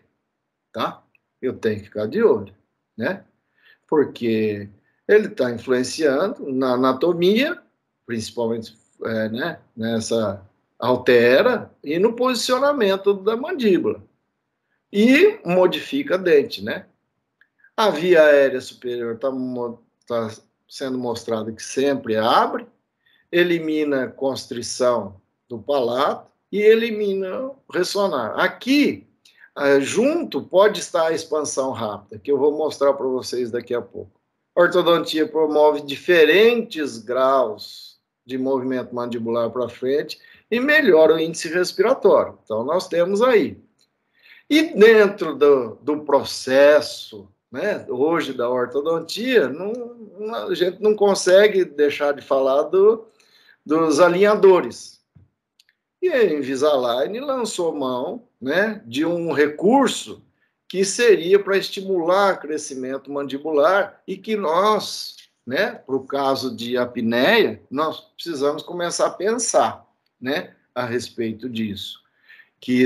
tá? Eu tenho que ficar de olho, né? Porque ele está influenciando na anatomia, principalmente, né, nessa altera, e no posicionamento da mandíbula. E modifica dente, né? A via aérea superior está sendo mostrado que sempre abre, elimina constrição do palato e elimina ressonar. Aqui, junto, pode estar a expansão rápida, que eu vou mostrar para vocês daqui a pouco. A ortodontia promove diferentes graus de movimento mandibular para frente e melhora o índice respiratório. Então, nós temos aí. E dentro do processo, né, hoje da ortodontia, a gente não consegue deixar de falar dos alinhadores. E a Invisalign lançou mão, né, de um recurso que seria para estimular o crescimento mandibular e que nós, né, para o caso de apneia, nós precisamos começar a pensar, né, a respeito disso. Que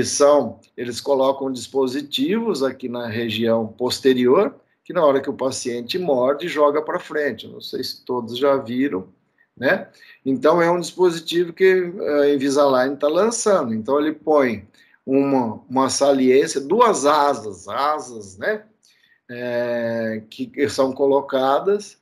eles colocam dispositivos aqui na região posterior, que na hora que o paciente morde, joga para frente. Não sei se todos já viram, né? Então, é um dispositivo que a Invisalign está lançando. Então, ele põe uma saliência, duas asas, né? Que são colocadas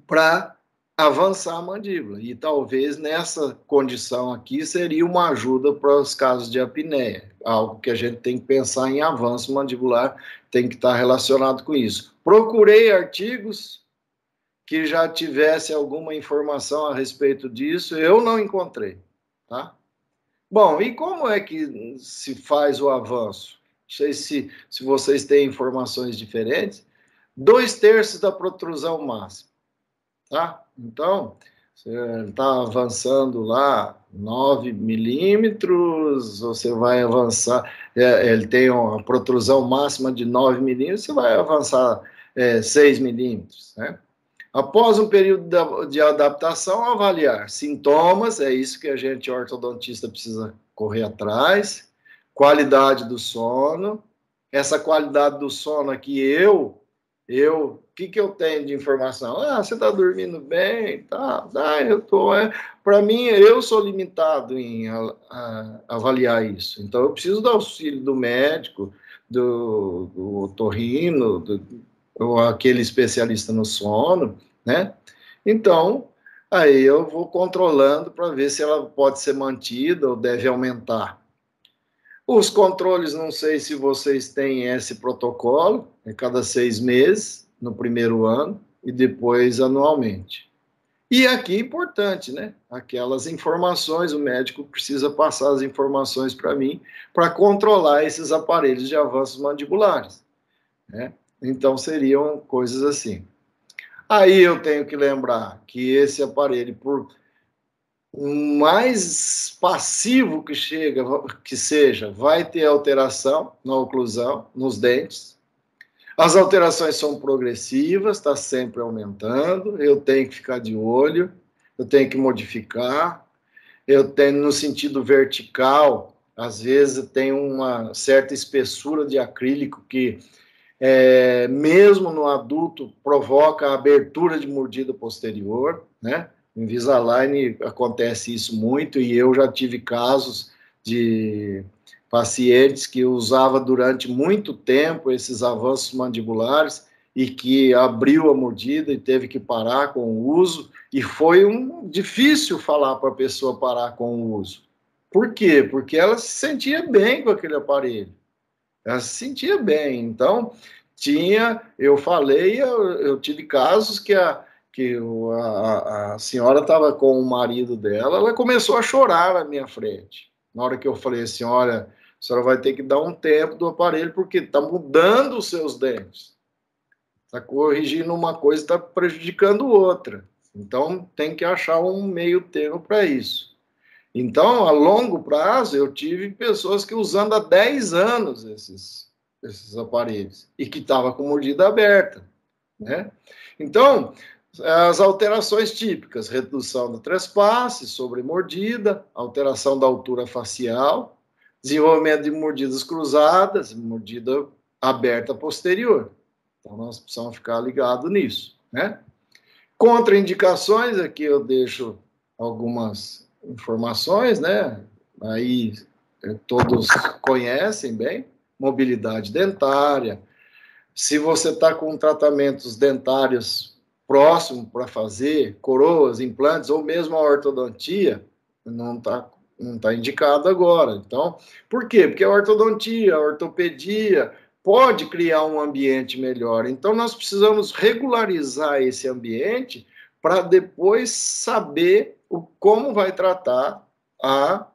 para avançar a mandíbula. E talvez nessa condição aqui seria uma ajuda para os casos de apneia. Algo que a gente tem que pensar em avanço mandibular, tem que estar relacionado com isso. Procurei artigos que já tivesse alguma informação a respeito disso, eu não encontrei, tá? Bom, e como é que se faz o avanço? Não sei se vocês têm informações diferentes. 2/3 da protrusão máxima, tá? Então, você está avançando lá 9 milímetros, você vai avançar, ele tem uma protrusão máxima de 9 milímetros, você vai avançar 6 milímetros, né? Após um período de adaptação, avaliar sintomas, é isso que a gente, ortodontista, precisa correr atrás, qualidade do sono, essa qualidade do sono aqui, o que eu tenho de informação? Você está dormindo bem, tá, eu tô, para mim, eu sou limitado em avaliar isso, então eu preciso do auxílio do médico, do otorrino, ou aquele especialista no sono, né? Então, aí eu vou controlando para ver se ela pode ser mantida ou deve aumentar. Os controles, não sei se vocês têm esse protocolo, cada 6 meses, no primeiro ano, e depois anualmente. E aqui, importante, né? Aquelas informações, o médico precisa passar as informações para mim, para controlar esses aparelhos de avanços mandibulares, né? Então, seriam coisas assim. Aí eu tenho que lembrar que esse aparelho, por mais passivo que seja, vai ter alteração na oclusão, nos dentes. As alterações são progressivas, está sempre aumentando, eu tenho que ficar de olho, eu tenho que modificar, eu tenho no sentido vertical, às vezes tem uma certa espessura de acrílico que mesmo no adulto, provoca a abertura de mordida posterior, né? Em Invisalign acontece isso muito, e eu já tive casos de pacientes que usava durante muito tempo esses avanços mandibulares e que abriu a mordida e teve que parar com o uso, e foi difícil falar para a pessoa parar com o uso. Por quê? Porque ela se sentia bem com aquele aparelho. Ela se sentia bem. Então, eu falei, eu tive casos que a senhora estava com o marido dela, ela começou a chorar na minha frente. Na hora que eu falei assim, olha, a senhora vai ter que dar um tempo do aparelho, porque está mudando os seus dentes. Está corrigindo uma coisa, está prejudicando outra. Então, tem que achar um meio termo para isso. Então, a longo prazo, eu tive pessoas que usando há 10 anos esses aparelhos e que estava com mordida aberta, né? Então, as alterações típicas, redução do trespasse, sobremordida, alteração da altura facial, desenvolvimento de mordidas cruzadas, mordida aberta posterior. Então, nós precisamos ficar ligados nisso, né? Contraindicações, aqui eu deixo algumas informações, né? Aí todos conhecem bem, mobilidade dentária. Se você está com tratamentos dentários próximos para fazer, coroas, implantes, ou mesmo a ortodontia, não tá indicado agora. Então, por quê? Porque a ortodontia, a ortopedia pode criar um ambiente melhor. Então, nós precisamos regularizar esse ambiente para depois saber como vai tratar a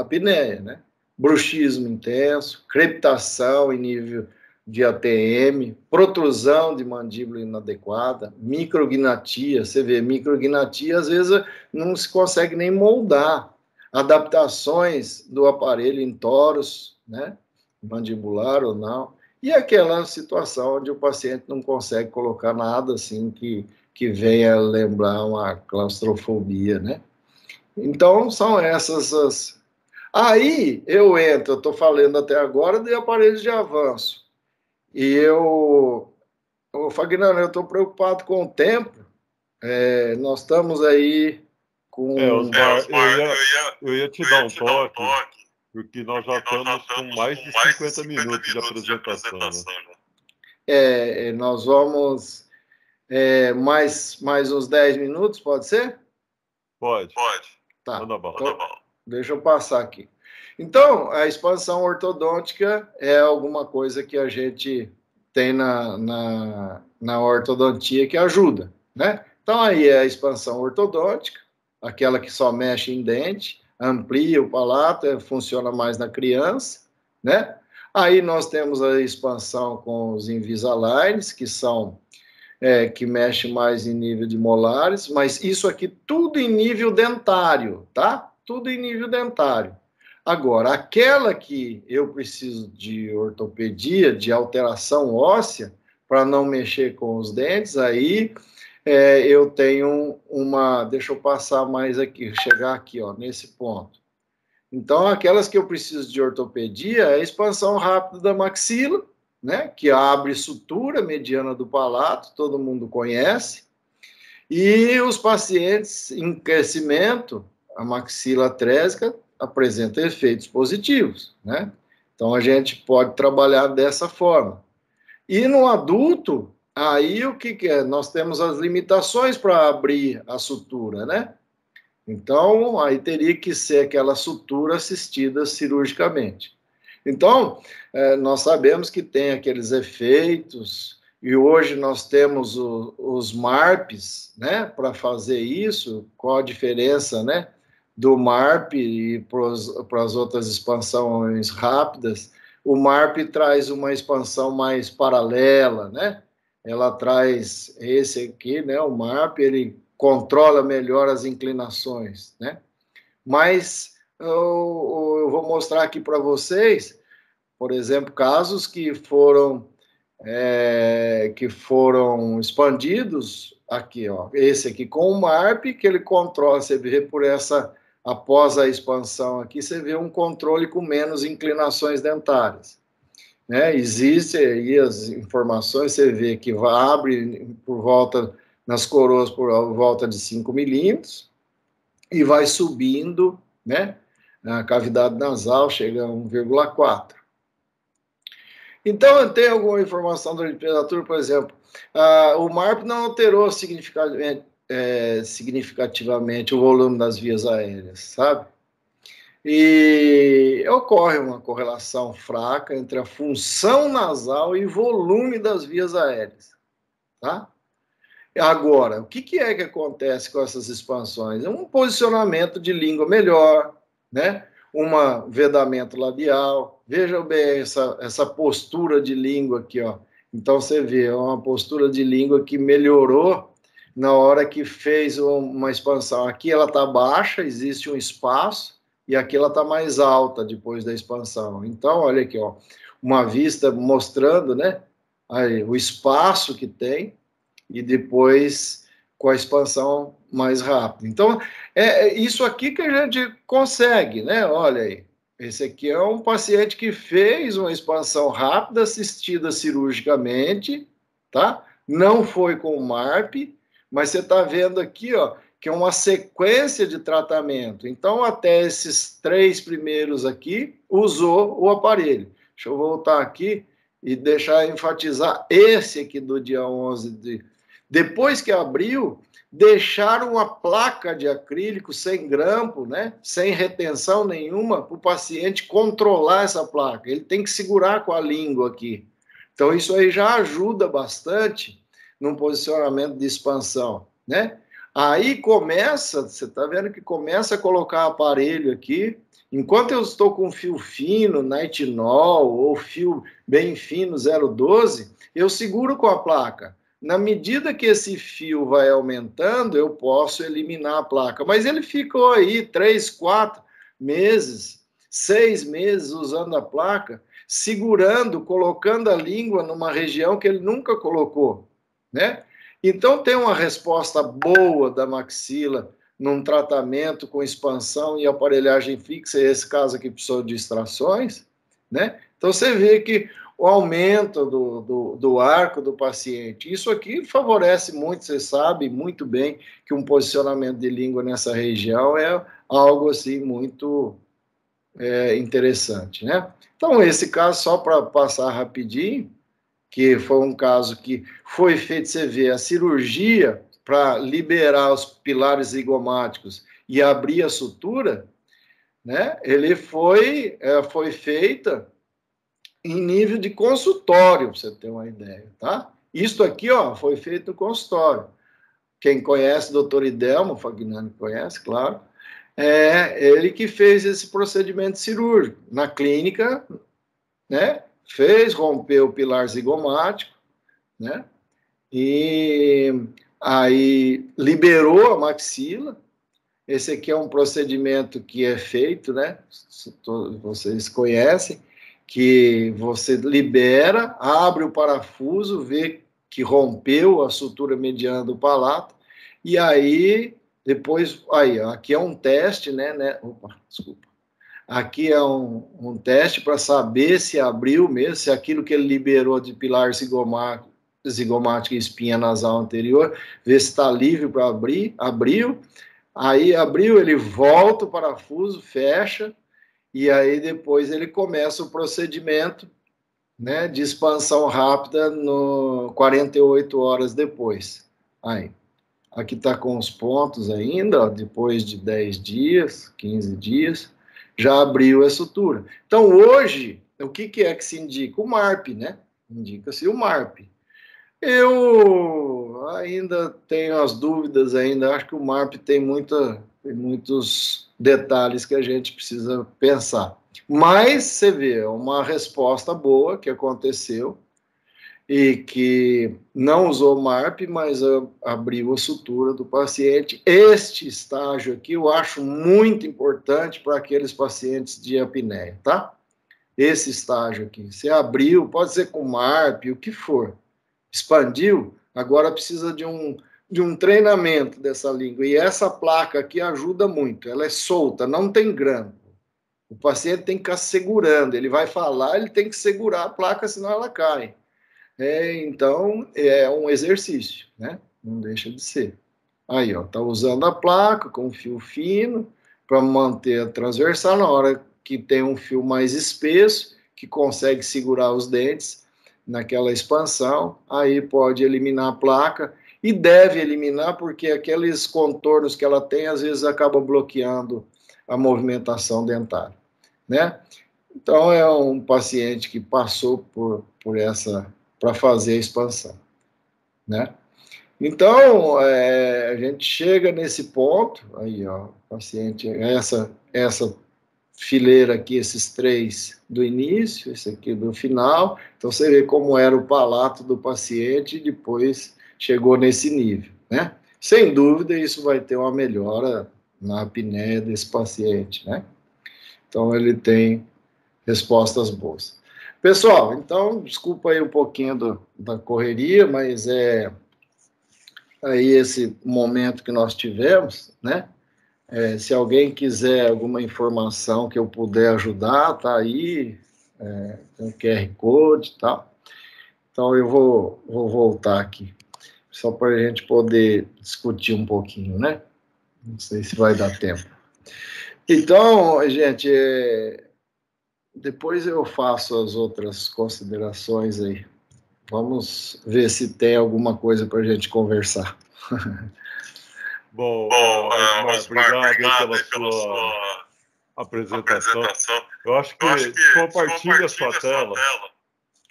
apneia, né? Bruxismo intenso, crepitação em nível de ATM, protrusão de mandíbula inadequada, micrognatia. Você vê, micrognatia às vezes não se consegue nem moldar. Adaptações do aparelho em toros, né? Mandibular ou não. E aquela situação onde o paciente não consegue colocar nada assim que venha lembrar uma claustrofobia, né? Então, são essas as... Aí, eu estou falando até agora de aparelhos de avanço. E Fagnano, eu estou preocupado com o tempo. Nós estamos aí com... Osmar, eu ia te dar um toque, porque nós já estamos com mais de 50 minutos de apresentação. Né? Nós vamos... mais uns 10 minutos, pode ser? Pode. Tá. Manda bala. Então, deixa eu passar aqui. Então, a expansão ortodôntica é alguma coisa que a gente tem na ortodontia que ajuda, né? Então, aí é a expansão ortodôntica, aquela que só mexe em dente, amplia o palato, funciona mais na criança, né? Aí nós temos a expansão com os Invisaligns, que são... que mexe mais em nível de molares, mas isso aqui tudo em nível dentário, tá? Tudo em nível dentário. Agora, aquela que eu preciso de ortopedia, de alteração óssea, para não mexer com os dentes, aí eu tenho uma... Deixa eu passar mais aqui, chegar aqui, ó, nesse ponto. Então, aquelas que eu preciso de ortopedia é a expansão rápida da maxila, né, que abre sutura mediana do palato, todo mundo conhece, e os pacientes em crescimento, a maxila trésica apresenta efeitos positivos, né? Então, a gente pode trabalhar dessa forma. E no adulto, aí o que é? Nós temos as limitações para abrir a sutura, né? Então, aí teria que ser aquela sutura assistida cirurgicamente. Então, nós sabemos que tem aqueles efeitos, e hoje nós temos os MARPs, né, para fazer isso. Qual a diferença, né, do MARP e para as outras expansões rápidas? O MARP traz uma expansão mais paralela, né? Ela traz esse aqui, né, o MARP, ele controla melhor as inclinações, né? Mas eu vou mostrar aqui para vocês, por exemplo, casos que foram expandidos aqui, ó. Esse aqui com o MARP, que ele controla, você vê por essa, após a expansão aqui, você vê um controle com menos inclinações dentárias, né? Existem aí as informações, você vê que abre por volta, nas coroas, por volta de 5 milímetros, e vai subindo, né? A cavidade nasal chega a 1,4. Então, tem alguma informação da literatura, por exemplo, o MARP não alterou significativamente o volume das vias aéreas, sabe? E ocorre uma correlação fraca entre a função nasal e volume das vias aéreas, tá? Agora, o que é que acontece com essas expansões? É um posicionamento de língua melhor, né? Um vedamento labial. Veja bem essa postura de língua aqui, ó. Então, você vê, é uma postura de língua que melhorou na hora que fez uma expansão. Aqui ela está baixa, existe um espaço, e aqui ela está mais alta depois da expansão. Então, olha aqui, ó, uma vista mostrando, né, aí, o espaço que tem, e depois com a expansão mais rápida. Então, é isso aqui que a gente consegue, né? Olha aí. Esse aqui é um paciente que fez uma expansão rápida, assistida cirurgicamente, tá? Não foi com MARP, mas você está vendo aqui, ó, que é uma sequência de tratamento. Então, até esses 3 primeiros aqui, usou o aparelho. Deixa eu voltar aqui e deixar enfatizar esse aqui do dia 11 de... Depois que abriu, deixaram uma placa de acrílico sem grampo, né? Sem retenção nenhuma, para o paciente controlar essa placa. Ele tem que segurar com a língua aqui. Então, isso aí já ajuda bastante num posicionamento de expansão, né? Aí começa, você está vendo que começa a colocar aparelho aqui. Enquanto eu estou com fio fino, nitinol, ou fio bem fino, 0,12, eu seguro com a placa. Na medida que esse fio vai aumentando, eu posso eliminar a placa. Mas ele ficou aí 3, 4 meses, 6 meses usando a placa, segurando, colocando a língua numa região que ele nunca colocou, né? Então, tem uma resposta boa da maxila num tratamento com expansão e aparelhagem fixa, esse caso aqui precisou de extrações, né? Então, você vê que o aumento do arco do paciente, isso aqui favorece muito, você sabe muito bem que um posicionamento de língua nessa região é algo assim muito interessante, né? Então, esse caso, só para passar rapidinho, que foi um caso que foi feito, você vê, a cirurgia para liberar os pilares zigomáticos e abrir a sutura, né? Ele foi feita em nível de consultório, para você ter uma ideia, tá? Isto aqui, ó, foi feito no consultório. Quem conhece, doutor Idelmo Fagnani conhece, claro, é ele que fez esse procedimento cirúrgico. Na clínica, né? Rompeu o pilar zigomático, né? E aí liberou a maxila. Esse aqui é um procedimento que é feito, né? Vocês conhecem, que você libera, abre o parafuso, vê que rompeu a sutura mediana do palato, e aí, depois, aí, aqui é um teste, né? Opa, desculpa. Aqui é um teste para saber se abriu mesmo, se aquilo que ele liberou de pilar zigomático e espinha nasal anterior, ver se está livre para abrir, abriu, aí abriu, ele volta o parafuso, fecha, e aí depois ele começa o procedimento, né, de expansão rápida no 48 horas depois. Aí, aqui está com os pontos ainda, ó, depois de 10 dias, 15 dias, já abriu a sutura. Então, hoje, o que é que se indica? O MARP, né? Indica-se o MARP. Eu ainda tenho as dúvidas ainda, acho que o MARP tem muitos detalhes que a gente precisa pensar. Mas, você vê, uma resposta boa que aconteceu e que não usou MARP, mas abriu a sutura do paciente. Este estágio aqui eu acho muito importante para aqueles pacientes de apneia, tá? Esse estágio aqui. Você abriu, pode ser com MARP, o que for. Expandiu, agora precisa de um treinamento dessa língua. E essa placa aqui ajuda muito. Ela é solta, não tem grampo. O paciente tem que ficar segurando. Ele vai falar, ele tem que segurar a placa, senão ela cai. Então, é um exercício, né? Não deixa de ser. Aí, ó, tá usando a placa com fio fino para manter a transversal. Na hora que tem um fio mais espesso, que consegue segurar os dentes naquela expansão, aí pode eliminar a placa e deve eliminar porque aqueles contornos que ela tem, às vezes, acabam bloqueando a movimentação dentária, né? Então, é um paciente que passou por essa... para fazer a expansão, né? Então, a gente chega nesse ponto, aí, ó, paciente, essa fileira aqui, esses 3 do início, esse aqui do final, então você vê como era o palato do paciente e depois chegou nesse nível, né? Sem dúvida, isso vai ter uma melhora na apneia desse paciente, né? Então, ele tem respostas boas. Pessoal, então, desculpa aí um pouquinho da correria, mas aí esse momento que nós tivemos, né? Se alguém quiser alguma informação que eu puder ajudar, tá aí, tem o QR Code e tal. Então, eu vou voltar aqui, só para a gente poder discutir um pouquinho, né? Não sei se vai dar tempo. Então, gente, depois eu faço as outras considerações aí. Vamos ver se tem alguma coisa para a gente conversar. Bom, Osmar, obrigado pela sua apresentação. Eu acho que compartilhe a sua tela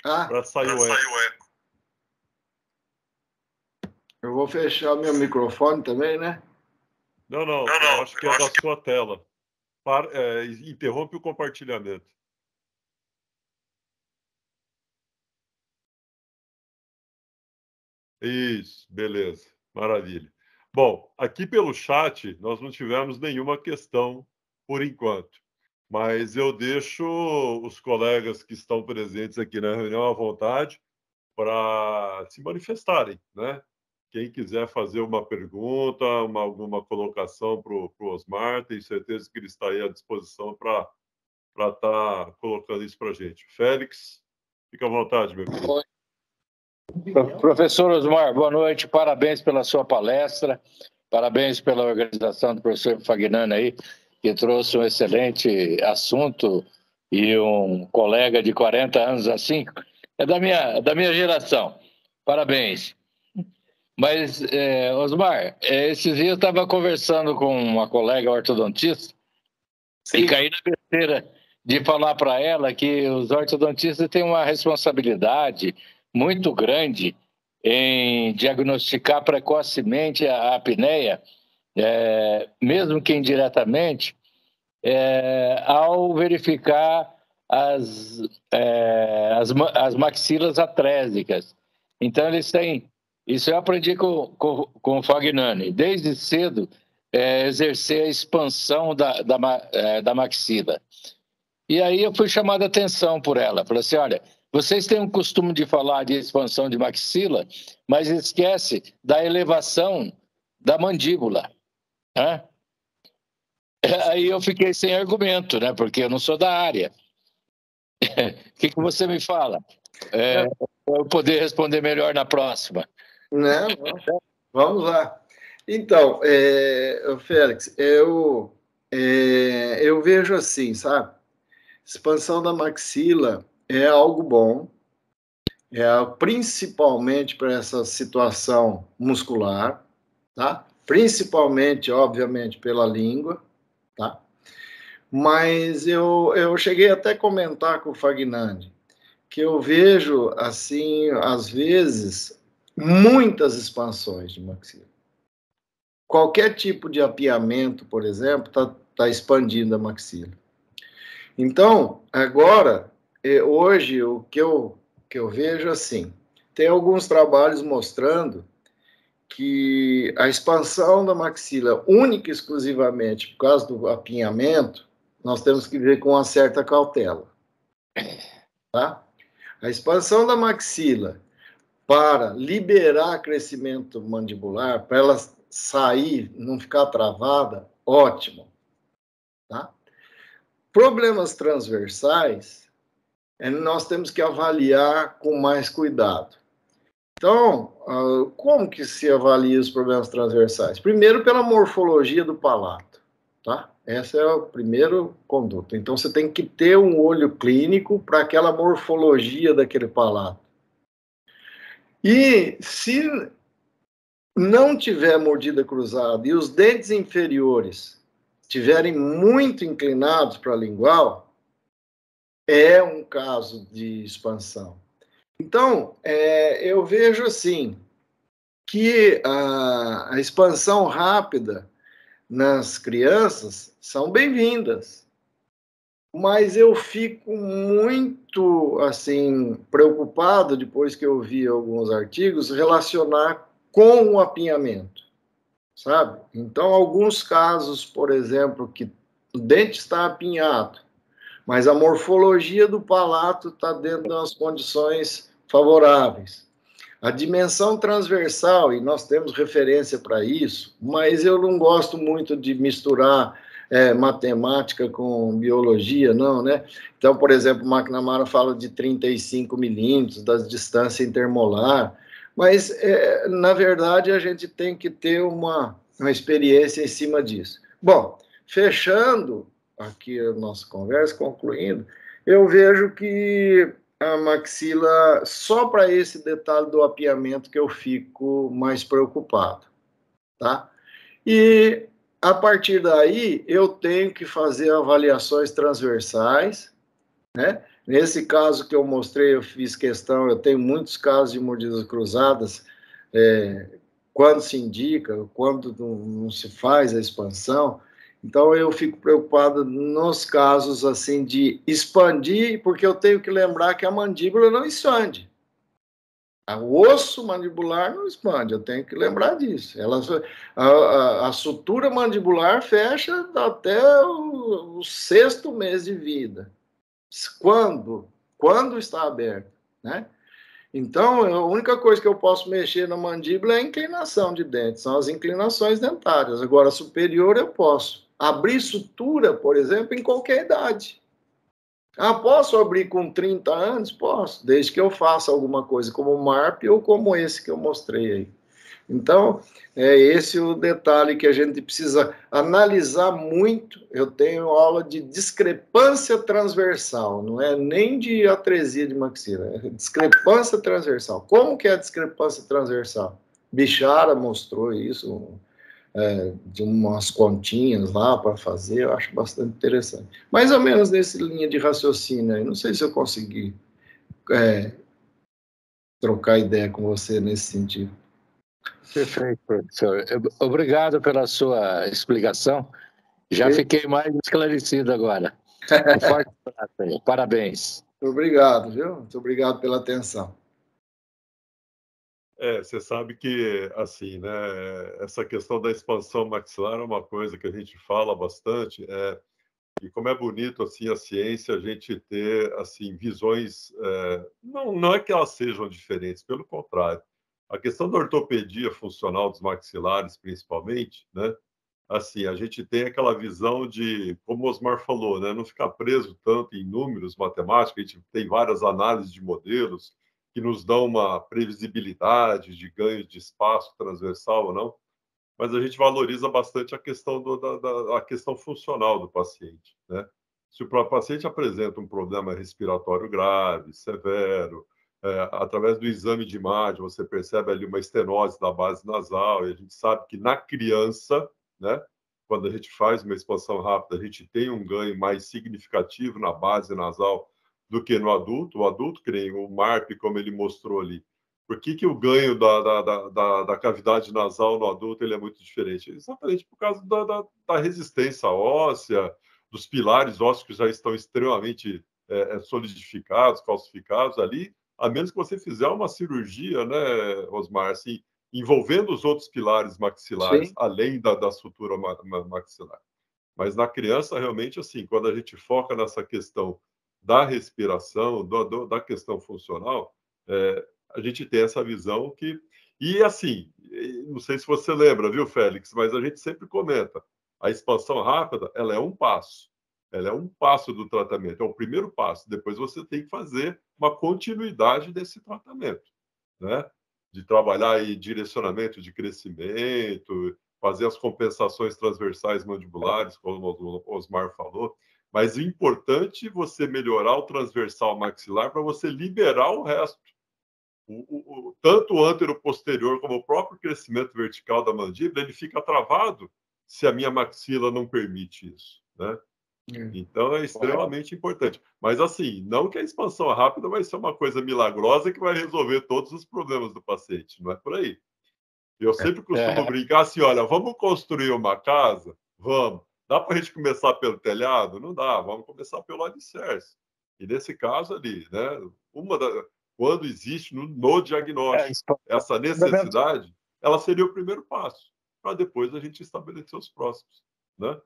para sair o eco. Eu vou fechar meu microfone também, né? Não, eu acho que é da sua tela. Interrompe o compartilhamento. Isso, beleza, maravilha. Bom, aqui pelo chat nós não tivemos nenhuma questão por enquanto, mas eu deixo os colegas que estão presentes aqui na reunião à vontade para se manifestarem, né? Quem quiser fazer uma pergunta, alguma colocação para o Osmar, tenho certeza que ele está aí à disposição para estar colocando isso para a gente. Félix, fica à vontade, meu querido. Professor Osmar, boa noite, parabéns pela sua palestra, parabéns pela organização do professor Fagnani aí, que trouxe um excelente assunto, e um colega de 40 anos assim, é da minha geração, parabéns. Mas, Osmar, esses dias eu estava conversando com uma colega ortodontista. Sim. E caí na besteira de falar para ela que os ortodontistas têm uma responsabilidade muito grande em diagnosticar precocemente a apneia, mesmo que indiretamente, ao verificar as maxilas atrésicas. Então, eles têm... Isso eu aprendi com o Fagnani. Desde cedo, exercer a expansão da maxila. E aí eu fui chamado a atenção por ela. Falei assim, olha, vocês têm o costume de falar de expansão de maxila, mas esquece da elevação da mandíbula. Né? Aí eu fiquei sem argumento, né? Porque eu não sou da área. O que você me fala? Para eu poder responder melhor na próxima. Não, vamos lá. Então, Félix, eu vejo assim, sabe? Expansão da maxila é algo bom, principalmente para essa situação muscular, tá? Principalmente, obviamente, pela língua, tá? Mas eu cheguei até a comentar com o Fagnani que eu vejo, assim, às vezes, muitas expansões de maxila. Qualquer tipo de apiamento, por exemplo, tá expandindo a maxila. Então, agora, hoje, o que eu vejo assim, tem alguns trabalhos mostrando que a expansão da maxila, única e exclusivamente por causa do apinhamento, nós temos que ver com uma certa cautela. Tá? A expansão da maxila para liberar crescimento mandibular, para ela sair, não ficar travada, ótimo. Tá? Problemas transversais, nós temos que avaliar com mais cuidado. Então, como que se avalia os problemas transversais? Primeiro, pela morfologia do palato, tá? Esse é o primeiro conduto. Então, você tem que ter um olho clínico para aquela morfologia daquele palato. E se não tiver mordida cruzada e os dentes inferiores estiverem muito inclinados para a lingual, é um caso de expansão. Então, eu vejo assim, que a expansão rápida nas crianças são bem-vindas, mas eu fico muito, assim, preocupado, depois que eu vi alguns artigos, relacionar com o apinhamento, sabe? Então, alguns casos, por exemplo, que o dente está apinhado, mas a morfologia do palato está dentro das condições favoráveis. A dimensão transversal, e nós temos referência para isso, mas eu não gosto muito de misturar matemática com biologia, não, né? Então, por exemplo, o McNamara fala de 35 milímetros, da distância intermolar, mas, na verdade, a gente tem que ter uma experiência em cima disso. Bom, fechando aqui a nossa conversa, concluindo, eu vejo que a maxila, só para esse detalhe do apiamento que eu fico mais preocupado, tá? E, a partir daí, eu tenho que fazer avaliações transversais, né? Nesse caso que eu mostrei, eu fiz questão, eu tenho muitos casos de mordidas cruzadas, quando se indica, quando não se faz a expansão. Então, eu fico preocupado nos casos assim de expandir, porque eu tenho que lembrar que a mandíbula não expande. O osso mandibular não expande, eu tenho que lembrar disso. A sutura mandibular fecha até o 6º mês de vida. Quando está aberto, né? Então, a única coisa que eu posso mexer na mandíbula é a inclinação de dentes, são as inclinações dentárias. Agora, superior eu posso. Abrir sutura, por exemplo, em qualquer idade. Posso abrir com 30 anos? Posso, desde que eu faça alguma coisa como o MARP ou como esse que eu mostrei aí. Então, é esse o detalhe que a gente precisa analisar muito. Eu tenho aula de discrepância transversal, não é nem de atresia de maxila, é discrepância transversal. Como que é a discrepância transversal? Bichara mostrou isso, de umas continhas lá para fazer, eu acho bastante interessante. Mais ou menos nessa linha de raciocínio aí, não sei se eu consegui trocar ideia com você nesse sentido. Perfeito, professor. Obrigado pela sua explicação. Já fiquei mais esclarecido agora. Um forte abraço. Parabéns. Obrigado, viu? Muito obrigado pela atenção. Você sabe que, assim, né, essa questão da expansão maxilar é uma coisa que a gente fala bastante, e como é bonito, assim, a ciência, a gente ter, assim, visões, não é que elas sejam diferentes, pelo contrário. A questão da ortopedia funcional dos maxilares, principalmente, né, assim, a gente tem aquela visão de, como o Osmar falou, né, não ficar preso tanto em números matemáticos, a gente tem várias análises de modelos que nos dão uma previsibilidade de ganho de espaço transversal ou não, mas a gente valoriza bastante a questão a questão funcional do paciente, né? Se o paciente apresenta um problema respiratório grave, severo, através do exame de imagem você percebe ali uma estenose da base nasal, e a gente sabe que na criança, né, quando a gente faz uma expansão rápida, a gente tem um ganho mais significativo na base nasal do que no adulto. O adulto, que nem o MARP, como ele mostrou ali, por que o ganho da cavidade nasal no adulto ele é muito diferente? Exatamente por causa da resistência óssea, dos pilares ósseos que já estão extremamente solidificados, calcificados ali, a menos que você fizer uma cirurgia, né, Osmar, assim, envolvendo os outros pilares maxilares, Sim. além da sutura maxilar. Mas na criança, realmente, assim, quando a gente foca nessa questão da respiração, da questão funcional, a gente tem essa visão que... E, assim, não sei se você lembra, viu, Félix, mas a gente sempre comenta, a expansão rápida, ela é um passo. Ela é um passo do tratamento, é o primeiro passo. Depois você tem que fazer uma continuidade desse tratamento, né? De trabalhar em direcionamento de crescimento, fazer as compensações transversais mandibulares, como o Osmar falou. Mas o importante é você melhorar o transversal maxilar para você liberar o resto. Tanto o antero-posterior como o próprio crescimento vertical da mandíbula, ele fica travado se a minha maxila não permite isso, né? Então, é extremamente importante. Mas, assim, não que a expansão rápida vai ser uma coisa milagrosa que vai resolver todos os problemas do paciente. Não é por aí. Eu sempre costumo brincar assim, olha, vamos construir uma casa? Vamos. Dá para a gente começar pelo telhado? Não dá. Vamos começar pelo alicerce. E, nesse caso ali, né, quando existe no diagnóstico essa necessidade, ela seria o primeiro passo, para depois a gente estabelecer os próximos, né?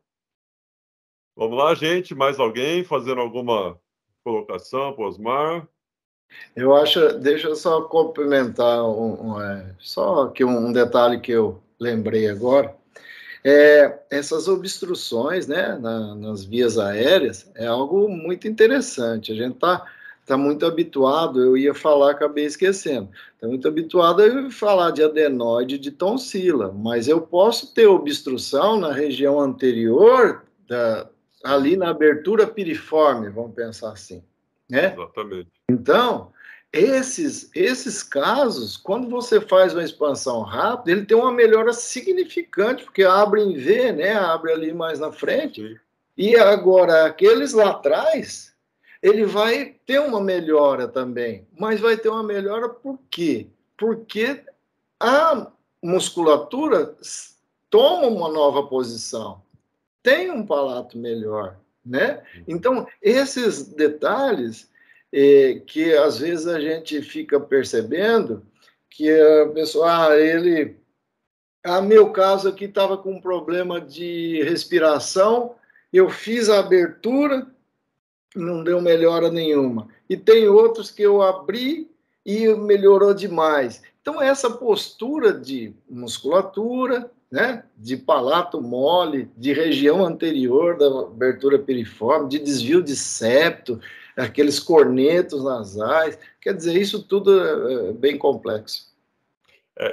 Vamos lá, gente. Mais alguém fazendo alguma colocação para o Osmar? Eu acho, deixa eu só complementar só que um detalhe que eu lembrei agora. Essas obstruções, né, nas vias aéreas é algo muito interessante. A gente tá muito habituado, eu ia falar, acabei esquecendo. Está muito habituado a falar de adenoide de tonsila, mas eu posso ter obstrução na região anterior, ali na abertura piriforme, vamos pensar assim, né? Exatamente. Então, esses casos, quando você faz uma expansão rápida, ele tem uma melhora significante, porque abre em V, né? Abre ali mais na frente. Sim. E agora, aqueles lá atrás, ele vai ter uma melhora também. Mas vai ter uma melhora por quê? Porque a musculatura toma uma nova posição, tem um palato melhor, né? Então, esses detalhes que às vezes a gente fica percebendo que a pessoa, meu caso aqui estava com um problema de respiração, eu fiz a abertura, não deu melhora nenhuma. E tem outros que eu abri e melhorou demais. Então, essa postura de musculatura, né, de palato mole, de região anterior da abertura piriforme, de desvio de septo, aqueles cornetos nasais, quer dizer, isso tudo é bem complexo.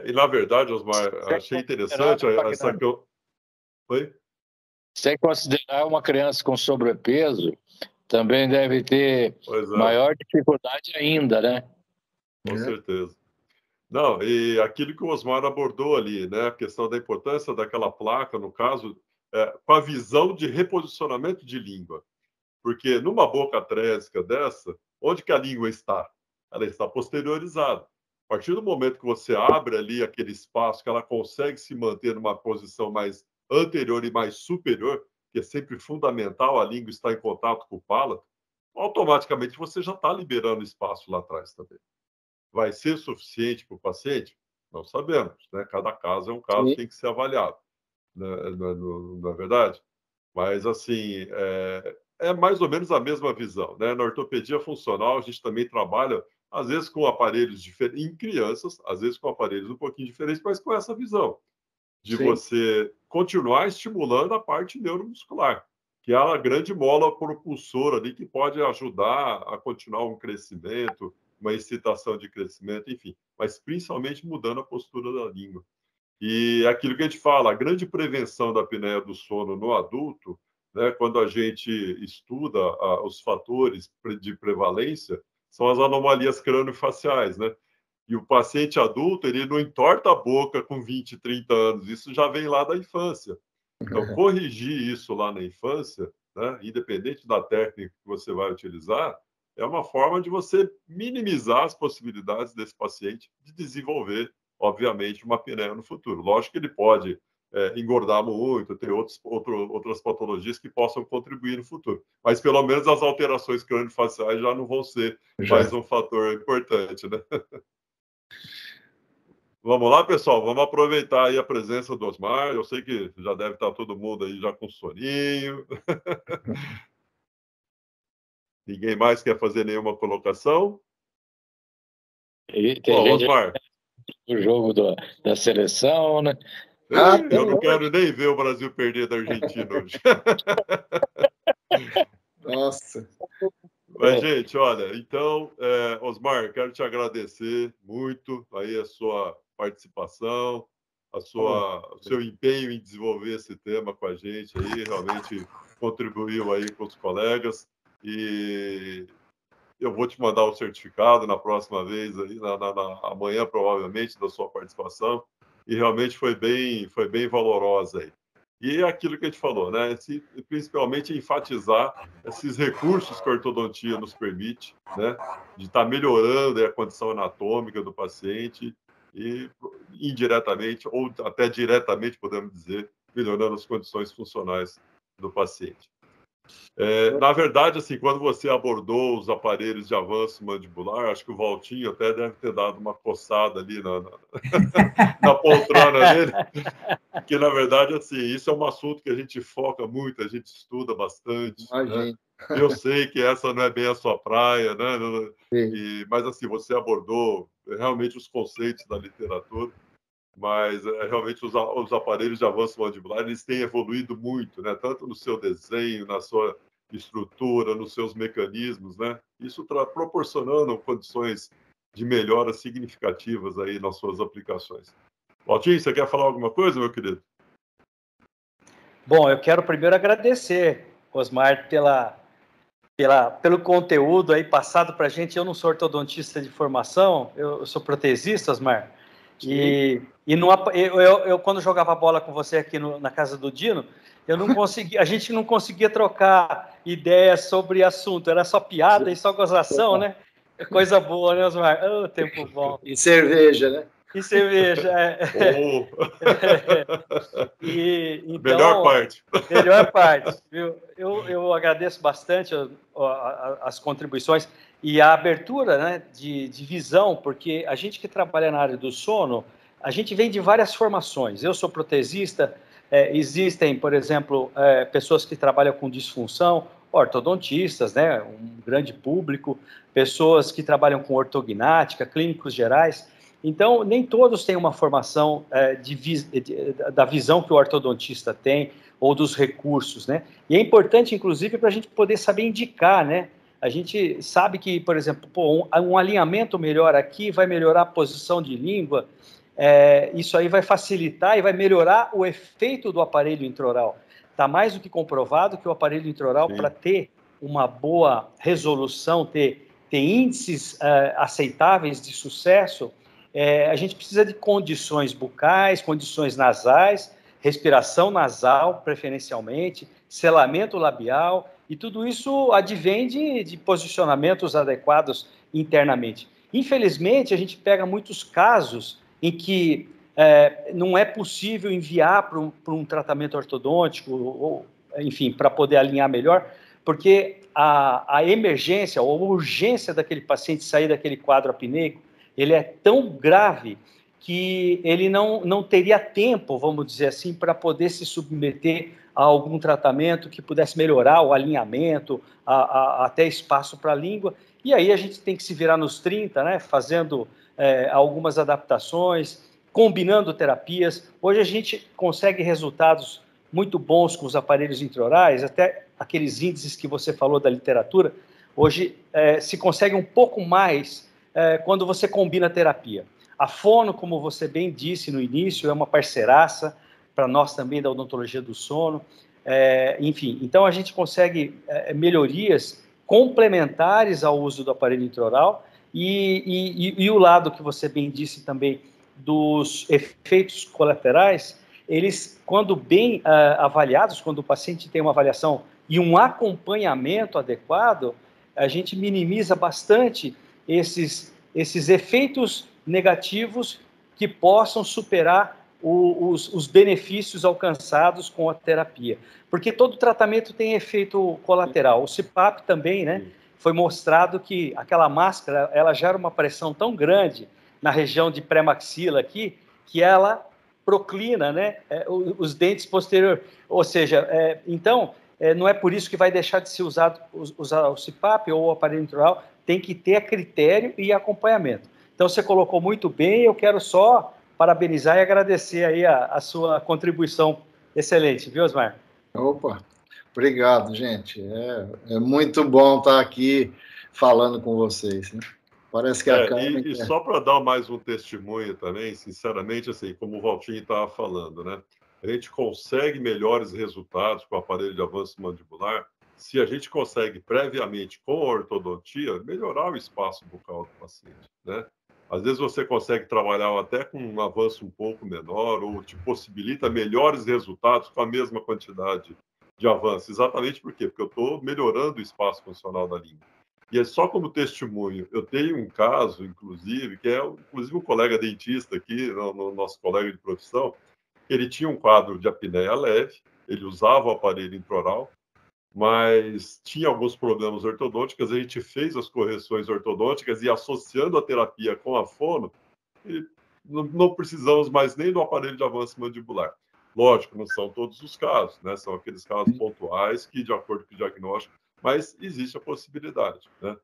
E, na verdade, Osmar, achei interessante essa que eu... Oi? Sem considerar uma criança com sobrepeso, também deve ter maior dificuldade ainda, né? Com certeza. Não, e aquilo que o Osmar abordou ali, né? A questão da importância daquela placa, no caso, com a visão de reposicionamento de língua. Porque numa boca trésica dessa, onde que a língua está? Ela está posteriorizada. A partir do momento que você abre ali aquele espaço, que ela consegue se manter numa posição mais anterior e mais superior, que é sempre fundamental, a língua estar em contato com o palato, automaticamente você já está liberando espaço lá atrás também. Vai ser suficiente para o paciente? Não sabemos, né? Cada caso é um caso, tem que ser avaliado, né? Não é verdade? Mas, assim, é mais ou menos a mesma visão, né? Na ortopedia funcional, a gente também trabalha, às vezes, com aparelhos diferentes, em crianças, às vezes com aparelhos um pouquinho diferentes, mas com essa visão de você continuar estimulando a parte neuromuscular, que é a grande mola propulsora ali, que pode ajudar a continuar um crescimento, uma excitação de crescimento, enfim, mas principalmente mudando a postura da língua. E aquilo que a gente fala, a grande prevenção da apneia do sono no adulto, né, quando a gente estuda os fatores de prevalência, são as anomalias crâniofaciais, né? E o paciente adulto, ele não entorta a boca com 20, 30 anos, isso já vem lá da infância. Então, corrigir isso lá na infância, né, independente da técnica que você vai utilizar, é uma forma de você minimizar as possibilidades desse paciente de desenvolver, obviamente, uma apneia no futuro. Lógico que ele pode engordar muito, ter outras patologias que possam contribuir no futuro. Mas, pelo menos, as alterações crâniofaciais já não vão ser mais um fator importante, né? Vamos lá, pessoal, vamos aproveitar aí a presença do Osmar. Eu sei que já deve estar todo mundo aí já com soninho. Ninguém mais quer fazer nenhuma colocação? Tem Osmar. O jogo da seleção, né? Eu não quero nem ver o Brasil perder da Argentina hoje. Nossa. Mas, gente, olha, então, Osmar, quero te agradecer muito aí a sua participação, o seu empenho em desenvolver esse tema com a gente aí, realmente contribuiu aí com os colegas, e eu vou te mandar o certificado na próxima vez, aí, amanhã, provavelmente, da sua participação, e realmente foi bem valorosa aí. E é aquilo que a gente falou, né? Principalmente enfatizar esses recursos que a ortodontia nos permite, né? De estar melhorando a condição anatômica do paciente e, indiretamente, ou até diretamente, podemos dizer, melhorando as condições funcionais do paciente. Na verdade, assim, quando você abordou os aparelhos de avanço mandibular, acho que o Valtinho até deve ter dado uma coçada ali na poltrona dele, porque, na verdade, assim, isso é um assunto que a gente foca muito, a gente estuda bastante, né? Eu sei que essa não é bem a sua praia, né? Mas, assim, você abordou realmente os conceitos da literatura, mas realmente os aparelhos de avanço mandibular, eles têm evoluído muito, né? Tanto no seu desenho, na sua estrutura, nos seus mecanismos, né? Isso proporcionando condições de melhora significativas aí nas suas aplicações. Valtinho, você quer falar alguma coisa, meu querido? Bom, eu quero primeiro agradecer, Osmar, pelo conteúdo aí passado para a gente. Eu não sou ortodontista de formação, eu sou protesista, Osmar. E eu, quando jogava bola com você aqui na casa do Dino, a gente não conseguia trocar ideias sobre assunto, era só piada e só gozação, né? Coisa boa, né, Osmar? Oh, tempo bom. E cerveja, né? E cerveja, Oh. Então, melhor parte. Melhor parte, viu? Eu agradeço bastante as contribuições e a abertura, né, de visão, porque a gente que trabalha na área do sono, a gente vem de várias formações. Eu sou protesista, existem, por exemplo, pessoas que trabalham com disfunção, ortodontistas, né, um grande público, pessoas que trabalham com ortognática, clínicos gerais. Então, nem todos têm uma formação da visão que o ortodontista tem ou dos recursos, né? E é importante, inclusive, para a gente poder saber indicar, né? A gente sabe que, por exemplo, um alinhamento melhor aqui vai melhorar a posição de língua, isso aí vai facilitar e vai melhorar o efeito do aparelho intraoral. Está mais do que comprovado que o aparelho intraoral, para ter uma boa resolução, ter índices aceitáveis de sucesso, a gente precisa de condições bucais, condições nasais, respiração nasal, preferencialmente, selamento labial, e tudo isso advém de posicionamentos adequados internamente. Infelizmente, a gente pega muitos casos em que não é possível enviar para um tratamento ortodôntico, ou, enfim, para poder alinhar melhor, porque a emergência ou a urgência daquele paciente sair daquele quadro apneico, ele é tão grave que ele não teria tempo, vamos dizer assim, para poder se submeter a algum tratamento que pudesse melhorar o alinhamento, até espaço para a língua. E aí a gente tem que se virar nos 30, né, fazendo algumas adaptações, combinando terapias. Hoje a gente consegue resultados muito bons com os aparelhos intraorais, até aqueles índices que você falou da literatura. Hoje se consegue um pouco mais quando você combina a terapia. A Fono, como você bem disse no início, é uma parceiraça para nós também da odontologia do sono. Enfim, então a gente consegue melhorias complementares ao uso do aparelho intraoral e o lado que você bem disse também dos efeitos colaterais, eles, quando bem avaliados, quando o paciente tem uma avaliação e um acompanhamento adequado, a gente minimiza bastante esses efeitos negativos que possam superar os benefícios alcançados com a terapia. Porque todo tratamento tem efeito colateral. O CPAP também, né? Foi mostrado que aquela máscara, ela gera uma pressão tão grande na região de pré-maxila aqui, que ela proclina, né, os dentes posteriores. Ou seja, então, não é por isso que vai deixar de se usar o CPAP ou o aparelho intraoral, tem que ter critério e acompanhamento. Então, você colocou muito bem, eu quero só parabenizar e agradecer aí a sua contribuição excelente, viu, Osmar? Opa, obrigado, gente. É muito bom estar aqui falando com vocês, né? Parece que a Carmen... E só para dar mais um testemunho também, sinceramente, assim, como o Valtinho estava falando, né? A gente consegue melhores resultados com o aparelho de avanço mandibular se a gente consegue previamente, com a ortodontia, melhorar o espaço bucal do paciente, né? Às vezes você consegue trabalhar até com um avanço um pouco menor ou te possibilita melhores resultados com a mesma quantidade de avanço. Exatamente por quê? Porque eu estou melhorando o espaço funcional da língua. E é só como testemunho. Eu tenho um caso, inclusive, que é inclusive um colega dentista aqui, no nosso colega de profissão, ele tinha um quadro de apneia leve, ele usava o aparelho intraoral, mas tinha alguns problemas ortodônticos, a gente fez as correções ortodônticas e associando a terapia com a fono, não precisamos mais nem do aparelho de avanço mandibular. Lógico, não são todos os casos, né? São aqueles casos pontuais que, de acordo com o diagnóstico, mas existe a possibilidade, né?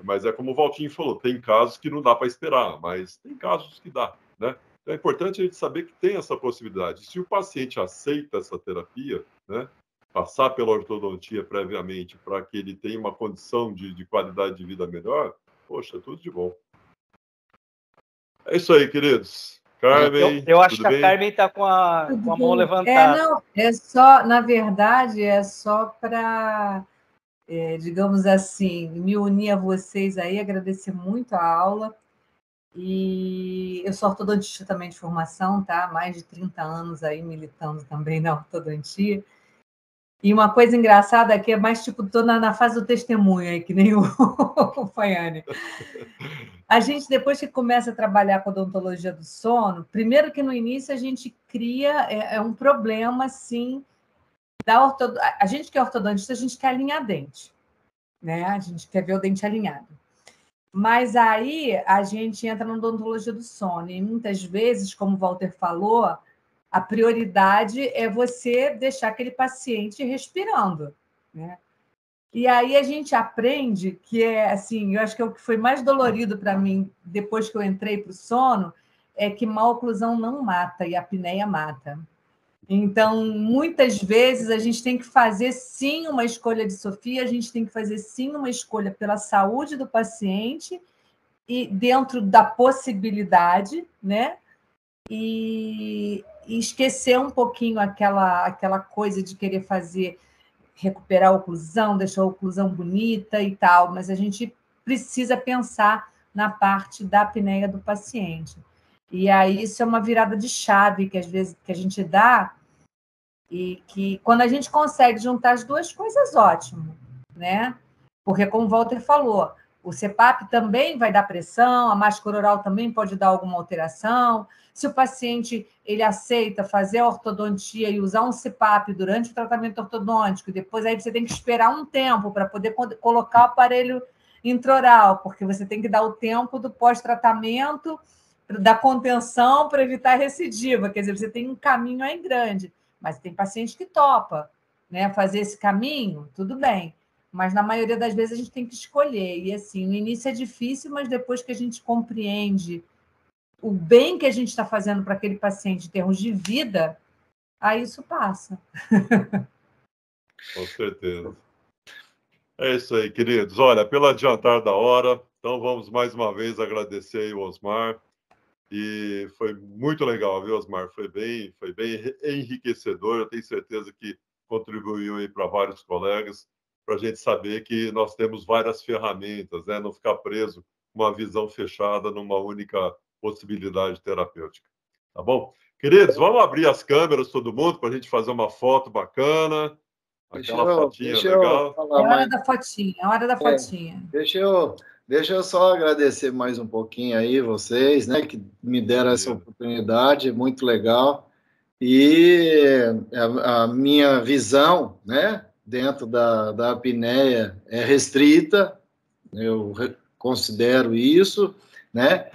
Mas é como o Valtinho falou, tem casos que não dá para esperar, mas tem casos que dá, né? Então é importante a gente saber que tem essa possibilidade. Se o paciente aceita essa terapia, né? Passar pela ortodontia previamente para que ele tenha uma condição de qualidade de vida melhor, poxa, tudo de bom. É isso aí, queridos. Carmen, eu acho tudo que a bem? Carmen está com a mão levantada. Não, é só, na verdade, é só para, digamos assim, me unir a vocês aí, agradecer muito a aula. E eu sou ortodontista também de formação, tá? Mais de 30 anos aí militando também na ortodontia. E uma coisa engraçada é que é mais tipo, estou na fase do testemunho aí, que nem o Faiane. A gente, depois que começa a trabalhar com odontologia do sono, primeiro que no início a gente cria um problema, assim, a gente que é ortodontista, a gente quer alinhar dente, né? A gente quer ver o dente alinhado. Mas aí a gente entra na odontologia do sono, e muitas vezes, como o Walter falou, a prioridade é você deixar aquele paciente respirando, né? E aí a gente aprende que assim, eu acho que é o que foi mais dolorido para mim depois que eu entrei para o sono, é que mal oclusão não mata e a apneia mata. Então, muitas vezes a gente tem que fazer sim uma escolha de Sofia, a gente tem que fazer sim uma escolha pela saúde do paciente e dentro da possibilidade, né? E esquecer um pouquinho aquela coisa de querer recuperar a oclusão, deixar a oclusão bonita e tal, mas a gente precisa pensar na parte da apneia do paciente. E aí isso é uma virada de chave que às vezes que a gente dá, e que quando a gente consegue juntar as duas coisas, ótimo, né? Porque, como o Walter falou, o CPAP também vai dar pressão, a máscara oral também pode dar alguma alteração. Se o paciente ele aceita fazer a ortodontia e usar um CPAP durante o tratamento ortodôntico, depois aí você tem que esperar um tempo para poder colocar o aparelho intraoral, porque você tem que dar o tempo do pós-tratamento, da contenção para evitar recidiva. Quer dizer, você tem um caminho aí grande, mas tem paciente que topa, né, fazer esse caminho, tudo bem. Mas, na maioria das vezes, a gente tem que escolher. E, assim, no início é difícil, mas depois que a gente compreende o bem que a gente está fazendo para aquele paciente em termos de vida, aí isso passa. Com certeza. É isso aí, queridos. Olha, pelo adiantar da hora, então vamos mais uma vez agradecer aí o Osmar. E foi muito legal, viu, Osmar? Foi bem enriquecedor. Eu tenho certeza que contribuiu aí para vários colegas, para a gente saber que nós temos várias ferramentas, né? Não ficar preso com uma visão fechada numa única possibilidade terapêutica. Tá bom? Queridos, vamos abrir as câmeras, todo mundo, para a gente fazer uma foto bacana. Aquela fotinha legal. É a hora da fotinha, é a hora da fotinha. Deixa eu só agradecer mais um pouquinho aí vocês, né, que me deram essa oportunidade, muito legal. E a minha visão, né, dentro da apneia é restrita, eu considero isso, né,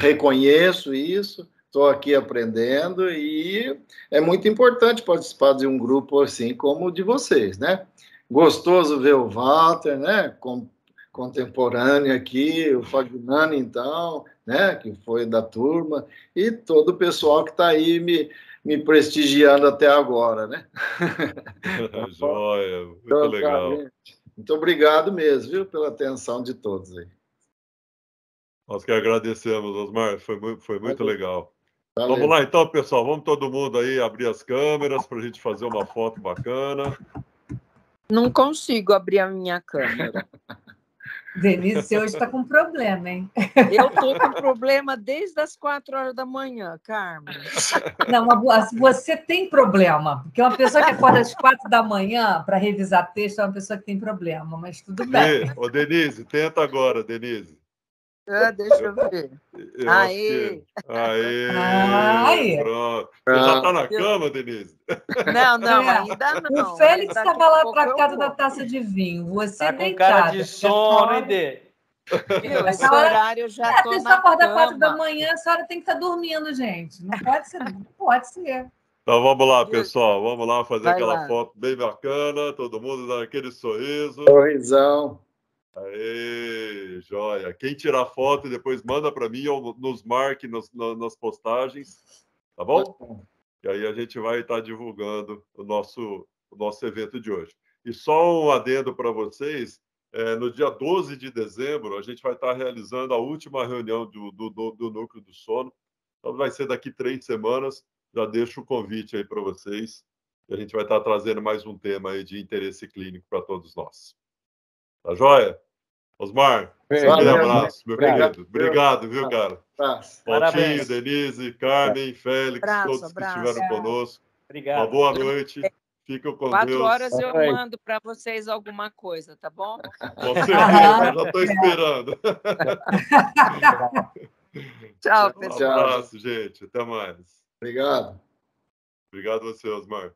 reconheço isso, estou aqui aprendendo e é muito importante participar de um grupo assim como o de vocês, né? Gostoso ver o Walter, né, contemporâneo aqui, o Fagnani, então, né, que foi da turma, e todo o pessoal que está aí me prestigiando até agora, né? Joia, muito legal. Muito obrigado mesmo, viu, pela atenção de todos aí. Nós que agradecemos, Osmar, foi muito legal. Valeu. Vamos lá então, pessoal, vamos todo mundo aí abrir as câmeras para a gente fazer uma foto bacana. Não consigo abrir a minha câmera. Denise, você hoje está com problema, hein? Eu estou com problema desde as 4 horas da manhã, Carmen. Não, você tem problema, porque uma pessoa que acorda às 4 da manhã para revisar texto é uma pessoa que tem problema, mas tudo bem. Ô, Denise, tenta agora, Denise. Deixa eu ver. Aê! Aê! Pronto. Você já está na cama, Denise? Não, ainda não. O Félix estava lá atracado da taça de vinho. Você tá com deitada. Cara de sono, hein, Dê? Esse horário eu já estou na cama. Se você acordar 4 da manhã, a senhora tem que estar dormindo, gente. Não pode ser. Não pode ser. Então vamos lá, pessoal. Vamos lá fazer Vai aquela lá. foto bem bacana, todo mundo dando aquele sorriso. Sorrisão. Aê, joia. Quem tirar foto, depois manda para mim ou nos marque nas postagens, tá bom? E aí a gente vai estar divulgando o nosso evento de hoje. E só um adendo para vocês, no dia 12 de dezembro, a gente vai estar realizando a última reunião do Núcleo do Sono. Então vai ser daqui 3 semanas. Já deixo o convite aí para vocês. E a gente vai estar trazendo mais um tema aí de interesse clínico para todos nós. Tá joia? Osmar, aquele abraço, meu querido. Obrigado, viu, cara? Valtinho, Denise, Carmen, Félix, todos que estiveram conosco. Obrigado. Uma boa noite. Fiquem com 4 Deus. horas eu mando para vocês alguma coisa, tá bom? Com certeza, já estou esperando. Tchau, Um pessoal. abraço, gente. Até mais. Obrigado. Obrigado a você, Osmar.